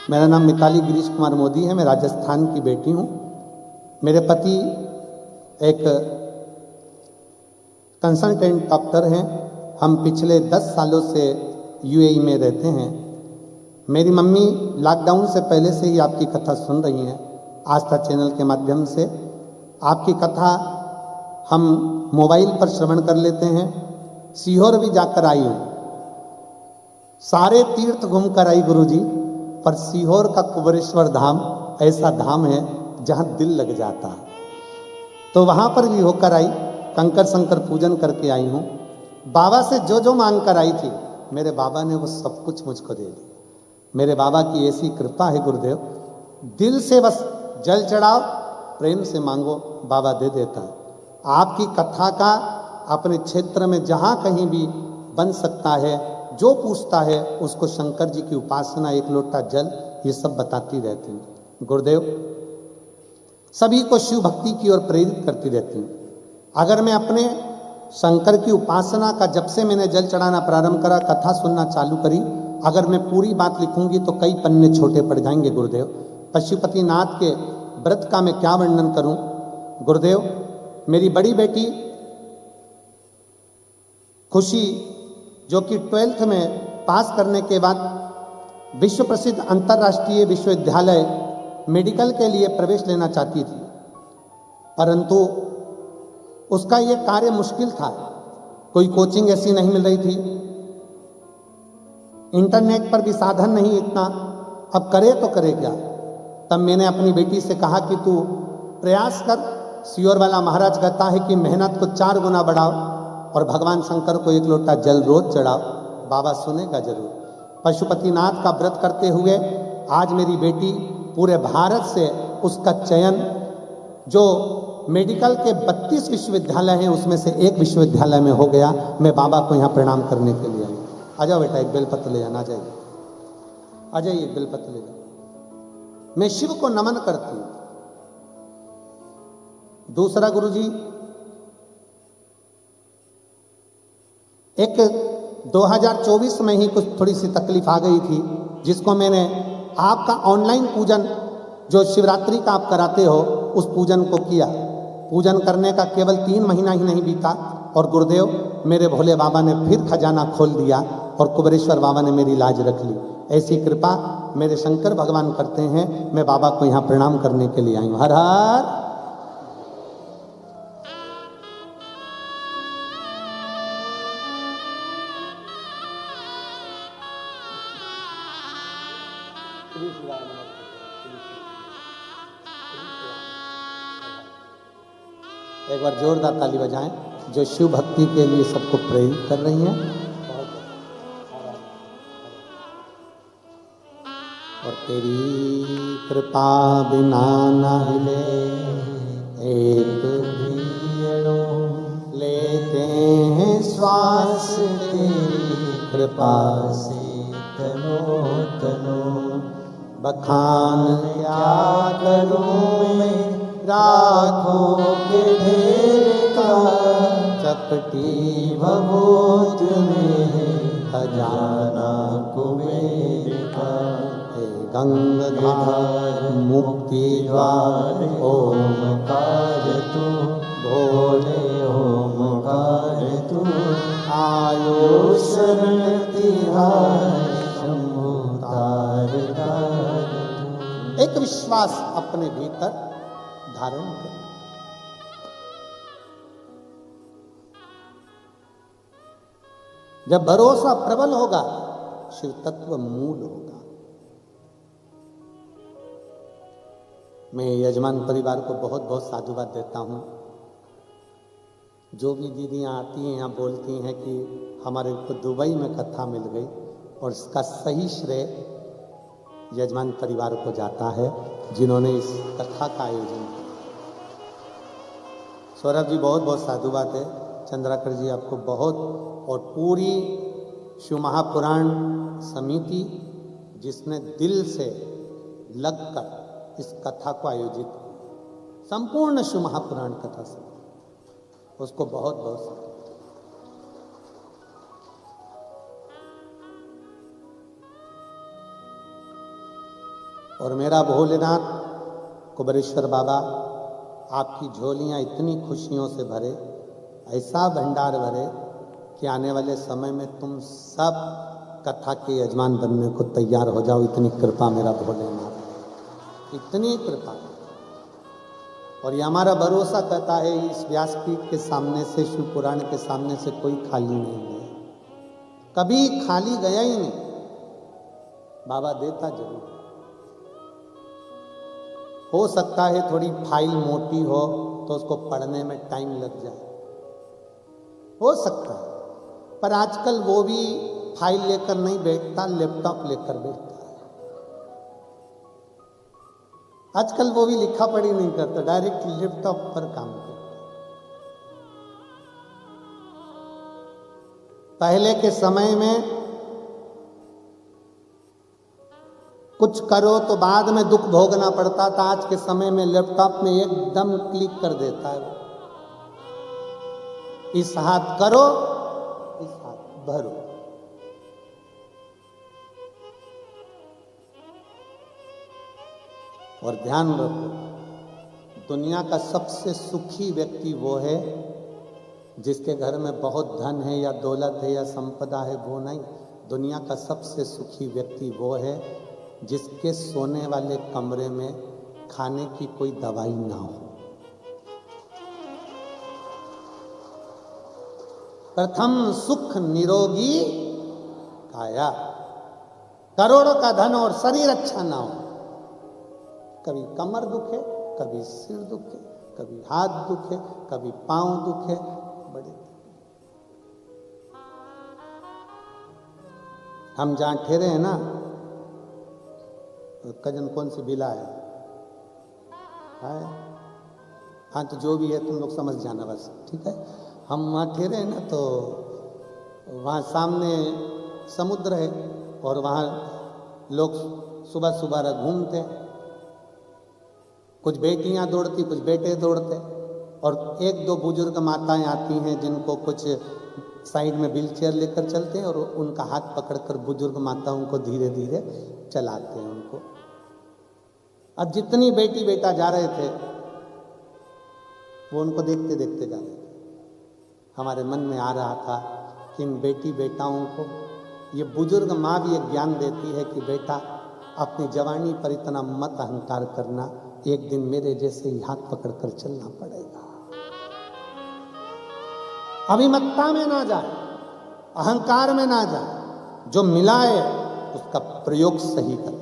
मेरा नाम मिताली गिरीश कुमार मोदी है। मैं राजस्थान की बेटी हूँ। मेरे पति एक कंसल्टेंट डॉक्टर हैं। हम पिछले 10 सालों से यूएई में रहते हैं। मेरी मम्मी लॉकडाउन से पहले से ही आपकी कथा सुन रही हैं, आस्था चैनल के माध्यम से। आपकी कथा हम मोबाइल पर श्रवण कर लेते हैं। सीहोर भी जाकर आई हूँ, सारे तीर्थ घूम कर आई गुरुजी, पर सीहोर का कुबेरेश्वर धाम ऐसा धाम है जहाँ दिल लग जाता है। तो वहाँ पर भी होकर आई, कंकर शंकर पूजन करके आई हूँ। बाबा से जो जो मांग कर आई थी, मेरे बाबा ने वो सब कुछ मुझको दे दिया। मेरे बाबा की ऐसी कृपा है गुरुदेव, दिल से बस जल चढ़ाओ, प्रेम से मांगो, बाबा दे देता है। आपकी कथा का अपने क्षेत्र में जहाँ कहीं भी बन सकता है, जो पूछता है उसको शंकर जी की उपासना, एक लोटा जल, ये सब बताती रहती हूँ। गुरुदेव सभी को शिव भक्ति की ओर प्रेरित करती रहती हूँ। अगर मैं अपने शंकर की उपासना का, जब से मैंने जल चढ़ाना प्रारंभ करा, कथा सुनना चालू करी, अगर मैं पूरी बात लिखूंगी तो कई पन्ने छोटे पड़ जाएंगे गुरुदेव। पशुपतिनाथ के व्रत का मैं क्या वर्णन करूं गुरुदेव। मेरी बड़ी बेटी खुशी, जो कि 12th में पास करने के बाद विश्व प्रसिद्ध अंतर्राष्ट्रीय विश्वविद्यालय मेडिकल के लिए प्रवेश लेना चाहती थी, परंतु उसका ये कार्य मुश्किल था। कोई कोचिंग ऐसी नहीं मिल रही थी, इंटरनेट पर भी साधन नहीं इतना। अब करे तो करे क्या। तब मैंने अपनी बेटी से कहा कि तू प्रयास कर। सियोर वाला महाराज कहता है कि मेहनत को 4 गुना बढ़ाओ और भगवान शंकर को 1 लोटा जल रोज चढ़ाओ, बाबा सुनेगा जरूर। पशुपतिनाथ का व्रत करते हुए आज मेरी बेटी पूरे भारत से उसका चयन, जो मेडिकल के 32 विश्वविद्यालय हैं उसमें से एक विश्वविद्यालय में हो गया। मैं बाबा को यहाँ प्रणाम करने के लिए आई। आ जाओ बेटा, एक बेलपत्र ले जाना। आ जाइए, आ जाइए, एक बेलपत्र ले जाओ। मैं शिव को नमन करती हूँ। दूसरा गुरुजी, एक 2024 में ही कुछ थोड़ी सी तकलीफ आ गई थी, जिसको मैंने आपका ऑनलाइन पूजन जो शिवरात्रि का आप कराते हो, उस पूजन को किया। पूजन करने का केवल 3 महीना ही नहीं बीता और गुरुदेव मेरे भोले बाबा ने फिर खजाना खोल दिया और कुबेरेश्वर बाबा ने मेरी लाज रख ली। ऐसी कृपा मेरे शंकर भगवान करते हैं। मैं बाबा को यहाँ प्रणाम करने के लिए आई हूँ। हर हर। एक बार जोरदार ताली बजाएं, जो शिव भक्ति के लिए सबको प्रेरित कर रही हैं। और तेरी कृपा बिना न हिले एक भी अणु, लेते हैं श्वास तेरी कृपा से तनो तनो। बखान क्या करूं मैं राखों के ढेर का, चपटी भभूत में है खजाना कुबेर का। गंगाधार मुक्ति द्वार ओमकार तू, भोले ओमकार तू। आयो शरण तिहार शंभु तार तार। एक विश्वास अपने भीतर धारण करें। जब भरोसा प्रबल होगा, शिव तत्व मूल होगा। मैं यजमान परिवार को बहुत बहुत साधुवाद देता हूँ। जो भी दीदियाँ आती हैं यहाँ बोलती हैं कि हमारे को दुबई में कथा मिल गई, और इसका सही श्रेय यजमान परिवार को जाता है जिन्होंने इस कथा का आयोजन किया। सौरभ जी बहुत बहुत साधुवाद है। चंद्राकर जी आपको बहुत, और पूरी शिव महापुराण समिति जिसने दिल से लगकर इस कथा को आयोजित किया, संपूर्ण शिव महापुराण कथा से, उसको बहुत बहुत। और मेरा भोलेनाथ कुबेरेश्वर बाबा, आपकी झोलियां इतनी खुशियों से भरे, ऐसा भंडार भरे कि आने वाले समय में तुम सब कथा के यजमान बनने को तैयार हो जाओ। इतनी कृपा मेरा भोलेनाथ, इतनी कृपा। और ये हमारा भरोसा कहता है, इस व्यासपीठ के सामने से, शिव पुराण के सामने से कोई खाली नहीं गया, कभी खाली गया ही नहीं। बाबा देता जरूर। हो सकता है थोड़ी फाइल मोटी हो तो उसको पढ़ने में टाइम लग जाए, हो सकता है, पर आजकल वो भी फाइल लेकर नहीं बैठता, लैपटॉप लेकर बैठता है। आजकल वो भी लिखा पढ़ी नहीं करता, डायरेक्ट लैपटॉप पर काम करता। पहले के समय में कुछ करो तो बाद में दुख भोगना पड़ता था। आज के समय में लैपटॉप में एकदम क्लिक कर देता है, इस हाथ करो, इस हाथ भरो। और ध्यान रखो, दुनिया का सबसे सुखी व्यक्ति वो है जिसके घर में बहुत धन है या दौलत है या संपदा है, वो नहीं। दुनिया का सबसे सुखी व्यक्ति वो है जिसके सोने वाले कमरे में खाने की कोई दवाई ना हो। प्रथम सुख निरोगी काया, करोड़ों का धन और शरीर अच्छा ना हो, कभी कमर दुखे, कभी सिर दुखे, कभी हाथ दुखे, कभी पांव दुखे, बड़े। हम जहां ठहरे हैं ना, कजन कौन सी बिला है? हाँ, तो जो भी है तुम लोग समझ जाना बस, ठीक है। हम वहाँ ठहरे हैं ना, तो वहाँ सामने समुद्र है और वहाँ लोग सुबह सुबह घूमते, कुछ बेटियाँ दौड़ती, कुछ बेटे दौड़ते, और एक दो बुजुर्ग माताएं आती हैं जिनको कुछ साइड में व्हील चेयर लेकर चलते हैं, और उनका हाथ पकड़कर बुजुर्ग माताओं को धीरे धीरे चलाते हैं उनको। अब जितनी बेटी बेटा जा रहे थे वो उनको देखते देखते जा रहे थे। हमारे मन में आ रहा था कि इन बेटी बेटाओं को ये बुजुर्ग माँ भी एक ज्ञान देती है कि बेटा अपनी जवानी पर इतना मत अहंकार करना, एक दिन मेरे जैसे ही हाथ पकड़कर चलना पड़ेगा। अभिमत्ता में ना जाए, अहंकार में ना जाए, जो मिला है उसका प्रयोग सही कर।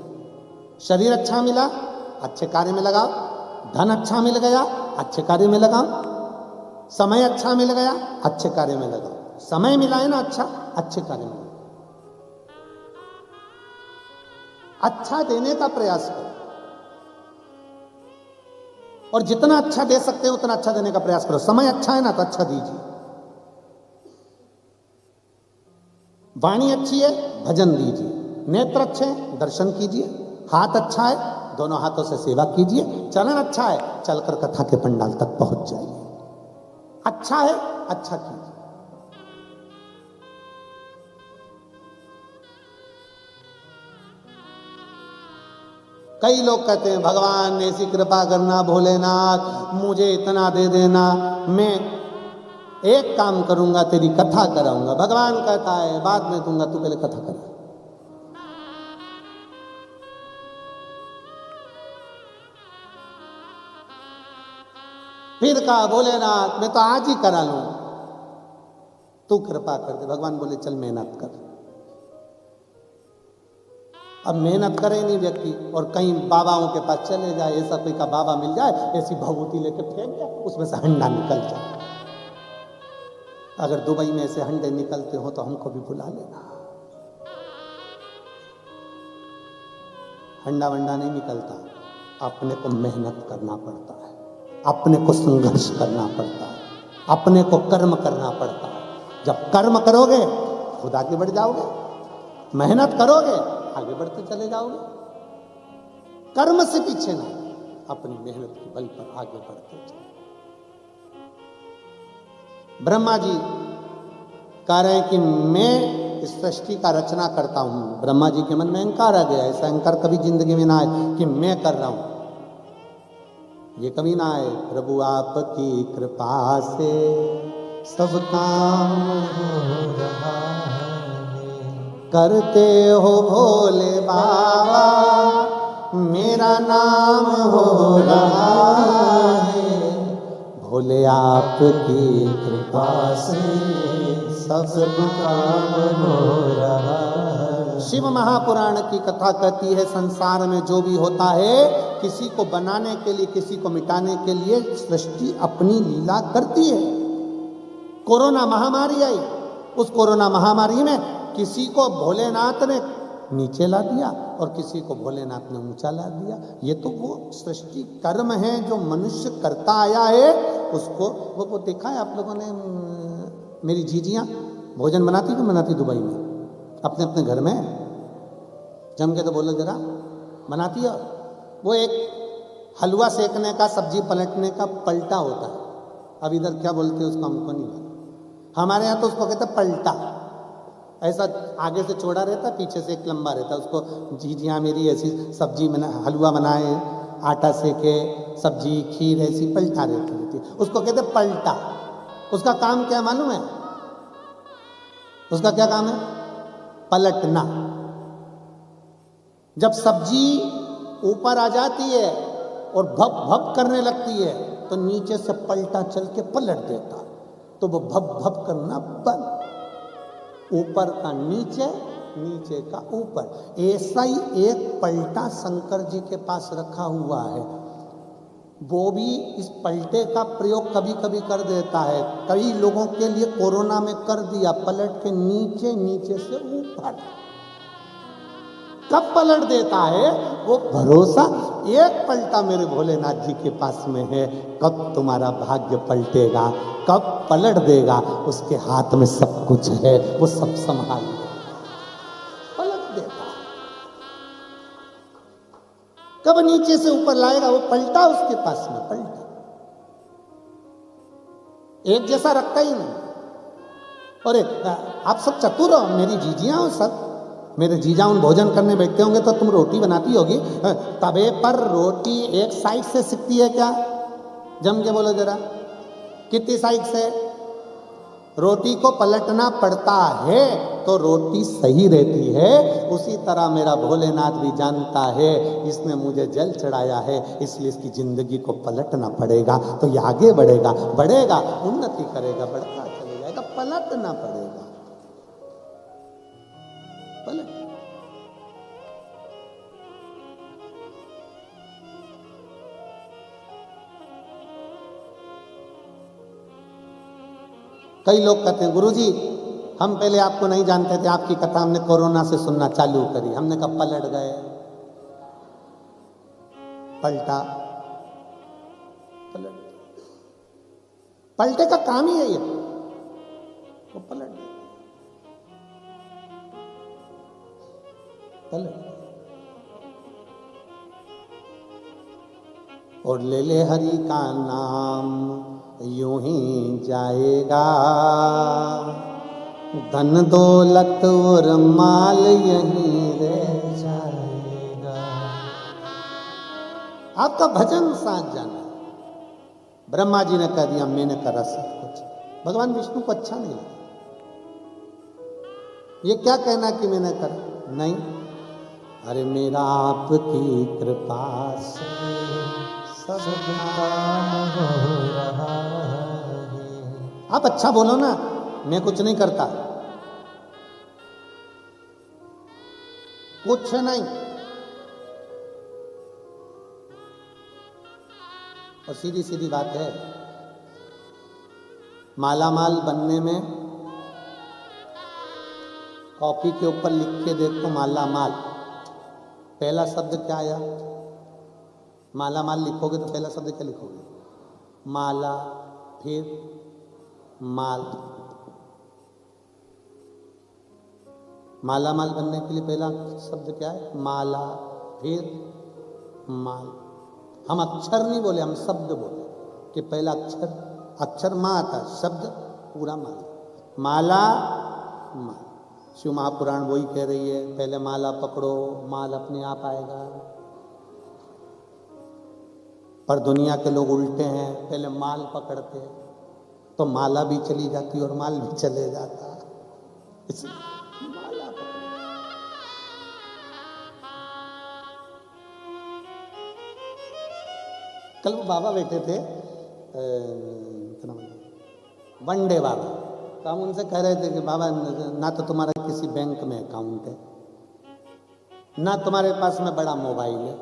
शरीर अच्छा मिला, अच्छे कार्य में लगाओ। धन अच्छा मिल गया, अच्छे कार्य में लगाओ। समय अच्छा मिल गया, अच्छे कार्य में लगाओ। समय मिला है ना अच्छा, अच्छे कार्य में लगाओ। अच्छा देने का प्रयास करो, और जितना अच्छा दे सकते हो उतना अच्छा देने का प्रयास करो। समय अच्छा है ना तो अच्छा दीजिए। वाणी अच्छी है, भजन दीजिए। नेत्र अच्छे हैं, दर्शन कीजिए। हाथ अच्छा है, दोनों हाथों से सेवा कीजिए। चलन अच्छा है, चलकर कथा के पंडाल तक पहुंच जाइए। अच्छा है, अच्छा कीजिए। कई लोग कहते हैं भगवान ऐसी कृपा करना, भोलेनाथ मुझे इतना दे देना, मैं एक काम करूंगा, तेरी कथा कराऊंगा। भगवान कहता है बाद में दूंगा, तू पहले कथा करा। फिर कहा भोलेनाथ मैं तो आज ही करा लूं, तू कृपा कर दे। भगवान बोले चल मेहनत कर। अब मेहनत करे नहीं व्यक्ति और कहीं बाबाओं के पास चले जाए, ऐसा कोई का बाबा मिल जाए, ऐसी भभूति लेके फेंक जाए, उसमें से हंडा निकल जाए। अगर दुबई में ऐसे हंडे निकलते हो तो हमको भी बुला लेना। हंडा वंडा नहीं निकलता, अपने को मेहनत करना पड़ता है, अपने को संघर्ष करना पड़ता है, अपने को कर्म करना पड़ता है। जब कर्म करोगे खुद आगे बढ़ जाओगे, मेहनत करोगे आगे बढ़ते चले जाओगे। कर्म से पीछे ना, अपनी मेहनत के बल पर आगे बढ़ते चले। ब्रह्मा जी कह रहे हैं कि मैं इस सृष्टि का रचना करता हूं। ब्रह्मा जी के मन में अहंकार आ गया। ऐसा अहंकार कभी जिंदगी में ना आए कि मैं कर रहा हूं, ये कभी ना आए। प्रभु आपकी कृपा से सब काम हो रहा है, करते हो भोले बाबा मेरा नाम हो रहा है, भोले आपकी कृपा से सब काम हो रहा है। शिव महापुराण की कथा कहती है संसार में जो भी होता है किसी को बनाने के लिए, किसी को मिटाने के लिए सृष्टि अपनी लीला करती है। कोरोना महामारी आई, उस कोरोना महामारी में किसी को भोलेनाथ ने नीचे ला दिया और किसी को भोलेनाथ ने ऊंचा ला दिया। ये तो वो सृष्टि कर्म है जो मनुष्य करता आया है। उसको वो देखा है आप लोगों ने, मेरी जीजियां भोजन बनाती क्यों बनाती दुबई में अपने अपने घर में, जम के तो बोलो जरा, बनाती है। वो एक हलवा सेकने का, सब्जी पलटने का पलटा होता है। अब इधर क्या बोलते हैं उसको हमको नहीं मालूम, हमारे यहाँ तो उसको कहते हैं पलटा। ऐसा आगे से चौड़ा रहता, पीछे से एक लंबा रहता। उसको जीजियाँ मेरी ऐसी सब्जी बना, हलवा बनाए, आटा सेके, सब्जी खीर ऐसी पलटा रहती थी, उसको कहते पलटा। उसका काम क्या मालूम है? उसका क्या काम है? पलटना। जब सब्जी ऊपर आ जाती है और भप भप करने लगती है तो नीचे से पलटा चल के पलट देता, तो वो भप भप करना बंद। ऊपर का नीचे, नीचे का ऊपर। ऐसा ही एक पलटा शंकर जी के पास रखा हुआ है। वो भी इस पलटे का प्रयोग कभी कभी कर देता है। कई लोगों के लिए कोरोना में कर दिया, पलट के नीचे, नीचे से ऊपर। कब पलट देता है वो भरोसा एक पलटा मेरे भोलेनाथ जी के पास में है। कब तुम्हारा भाग्य पलटेगा, कब पलट देगा, उसके हाथ में सब कुछ है, वो सब संभाल लेगा, पलट देता है। कब नीचे से ऊपर लाएगा, वो पलटा उसके पास में, पलटा एक जैसा रखता ही नहीं। और आप सब चतुर हो, मेरी जीजियां हो सब, मेरे जीजा उन भोजन करने बैठते होंगे तो तुम रोटी बनाती होगी, तवे पर रोटी एक साइड से सिकती है क्या? जम के बोलो जरा, कितनी साइड से? रोटी को पलटना पड़ता है तो रोटी सही रहती है। उसी तरह मेरा भोलेनाथ भी जानता है इसने मुझे जल चढ़ाया है, इसलिए इसकी जिंदगी को पलटना पड़ेगा, तो ये आगे बढ़ेगा, बढ़ेगा, उन्नति करेगा, बढ़ता चले जाएगा, पलटना पड़ेगा, पलट। कई लोग कहते हैं गुरुजी हम पहले आपको नहीं जानते थे, आपकी कथा हमने कोरोना से सुनना चालू करी। हमने कहा पलट गए, पलटा, पलट, पलटे का काम ही है ये, वो पलट पलट। और ले ले हरि का नाम यूं ही जाएगा, धन दौलत और माल यहीं रह जाएगा। आपका भजन साथ जाना। ब्रह्मा जी ने कह दिया मैंने करा सब कुछ। भगवान विष्णु को अच्छा नहीं लगा, ये क्या कहना कि मैंने करा? नहीं, अरे मेरा आपकी कृपा से सब काम हो रहा है। आप अच्छा बोलो ना, मैं कुछ नहीं करता। कुछ नहीं। और सीधी सीधी बात है, मालामाल बनने में कॉपी के ऊपर लिख के देखो मालामाल, पहला शब्द क्या आया? मालामाल लिखोगे तो पहला शब्द क्या लिखोगे? माला, फिर माल। मालामाल बनने के लिए पहला शब्द क्या है? माला, फिर माल। हम अक्षर नहीं बोले, हम शब्द बोले कि पहला अक्षर माँ आता, शब्द पूरा माल। माला माल। शिव महापुराण वही कह रही है, पहले माला पकड़ो, माल अपने आप आएगा। पर दुनिया के लोग उल्टे हैं, पहले माल पकड़ते तो माला भी चली जाती और माल भी चले जाता। माला कल वो बाबा बैठे थे, वनडे बाबा, तो हम उनसे कह रहे थे कि बाबा ना तो तुम्हारा किसी बैंक में अकाउंट है, ना तुम्हारे पास में बड़ा मोबाइल है,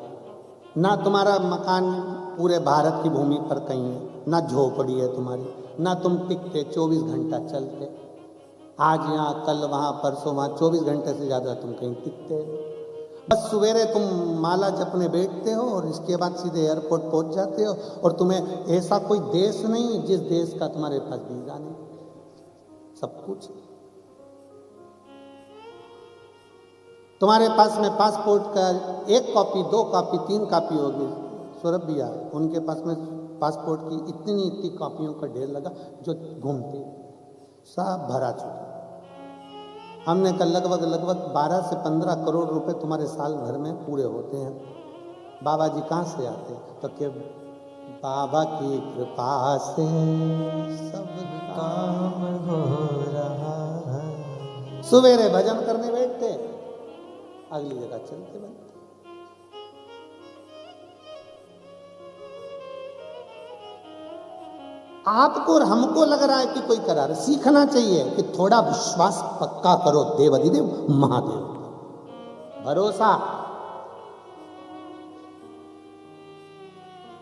ना तुम्हारा मकान पूरे भारत की भूमि पर कहीं है, ना झोपड़ी है तुम्हारी, ना तुम टिकते 24 घंटा चलते, आज यहाँ कल वहाँ परसों वहाँ, 24 घंटे से ज़्यादा तुम कहीं टिकते हो। बस सवेरे तुम माला जपने बैठते हो और इसके बाद सीधे एयरपोर्ट पहुँच जाते हो, और तुम्हें ऐसा कोई देश नहीं जिस देश का तुम्हारे पास वीजा नहीं। सब कुछ तुम्हारे पास में पासपोर्ट का 1 कॉपी, 2 कॉपी, 3 कॉपी होगी। सौरभ भैया उनके पास में पासपोर्ट की इतनी कॉपियों का ढेर लगा जो घूमते सब भरा चुके। हमने कल लगभग 12 से 15 करोड़ रुपए तुम्हारे साल भर में पूरे होते हैं। बाबा जी कहाँ से आते? तो कि बाबा की कृपा से सब काम हो रहा है। सवेरे भजन करने बैठते, अगली जगह चलते बनते। आपको और हमको लग रहा है कि कोई करा रहा, सीखना चाहिए कि थोड़ा विश्वास पक्का करो देवाधिदेव महादेव, भरोसा।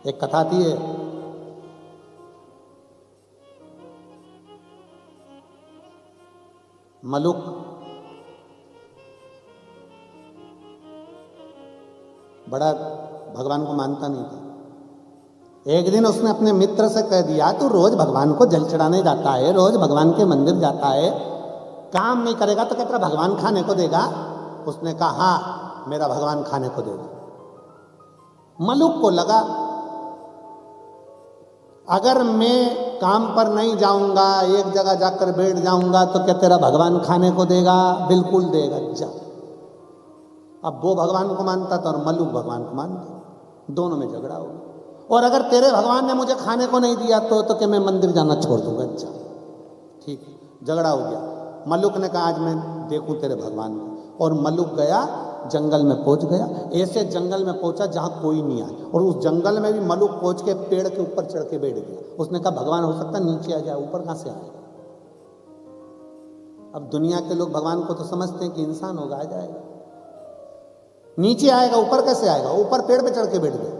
एक कथा थी है, मलुक बड़ा भगवान को मानता नहीं था। एक दिन उसने अपने मित्र से कह दिया, तू रोज भगवान को जल चढ़ाने जाता है, रोज भगवान के मंदिर जाता है, काम नहीं करेगा तो क्या तेरा भगवान खाने को देगा? उसने कहा हाँ मेरा भगवान खाने को देगा। मलुक को लगा अगर मैं काम पर नहीं जाऊंगा, एक जगह जाकर बैठ जाऊंगा तो क्या तेरा भगवान खाने को देगा? बिल्कुल देगा, जा। अब वो भगवान को मानता था और मलुक भगवान को मानता, दोनों में झगड़ा हो गया। और अगर तेरे भगवान ने मुझे खाने को नहीं दिया तो क्या मैं मंदिर जाना छोड़ दूंगा? अच्छा ठीक है, झगड़ा हो गया। मलुक ने कहा आज मैं देखूं तेरे भगवान को, और मलुक गया जंगल में पहुंच गया। ऐसे जंगल में पहुंचा जहां कोई नहीं आया, और उस जंगल में भी मलुक पहुंच के पेड़ के ऊपर चढ़ के बैठ गया। उसने कहा भगवान हो सकता नीचे आ जाए, ऊपर कहां से आएगा? अब दुनिया के लोग भगवान को तो समझते हैं कि इंसान होगा, आ जाएगा, नीचे आएगा, ऊपर कैसे आएगा? ऊपर पेड़ पे चढ़ के बैठ गया,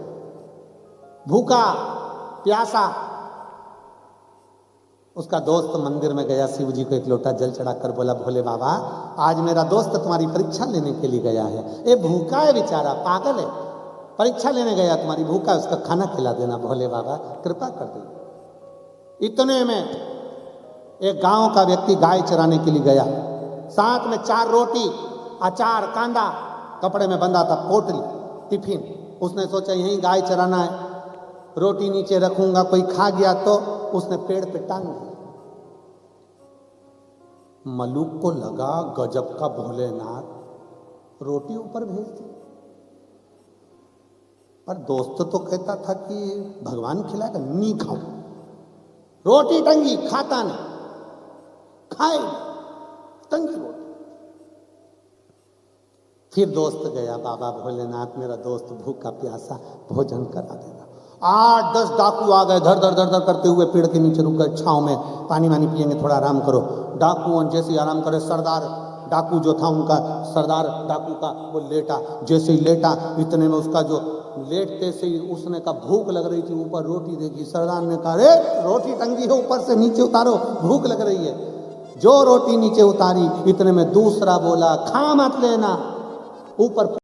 भूखा प्यासा। उसका दोस्त मंदिर में गया, शिव जी को एक लोटा जल चढ़ाकर बोला, भोले बाबा आज मेरा दोस्त तुम्हारी परीक्षा लेने के लिए गया है, ये भूखा है बेचारा, पागल है, परीक्षा लेने गया तुम्हारी, भूखा, उसका खाना खिला देना भोले बाबा, कृपा कर दो। इतने में एक गांव का व्यक्ति गाय चराने के लिए गया, साथ में 4 रोटी, अचार, कांदा, कपड़े में बंधा था, पोटली, टिफिन। उसने सोचा यहीं गाय चराना है, रोटी नीचे रखूंगा, कोई खा गया तो। उसने पेड़ पे टांग दिया। मलुक को लगा गजब का भोलेनाथ, रोटी ऊपर भेज दी। पर दोस्त तो कहता था कि भगवान खिलाएगा, नहीं खाओ, रोटी टंगी, खाता नहीं, खाए टंगी रोटी। फिर दोस्त गया, बाबा भोलेनाथ मेरा दोस्त भूखा प्यासा, भोजन करा देना। 8-10 डाकू आ गए, धर धर करते हुए पेड़ के नीचे रुक गए, छांव में पानी वानी पिएंगे, थोड़ा आराम करो। डाकुओं जैसे आराम करे, सरदार डाकू जो था उनका सरदार डाकू का वो लेटा, जैसे ही लेटा इतने में उसका जो लेटते से ही उसने कहा भूख लग रही थी, ऊपर रोटी देखी। सरदार ने कहा अरे रोटी टंगी है ऊपर से नीचे उतारो, भूख लग रही है। जो रोटी नीचे उतारी इतने में दूसरा बोला खा मत लेना, ऊपर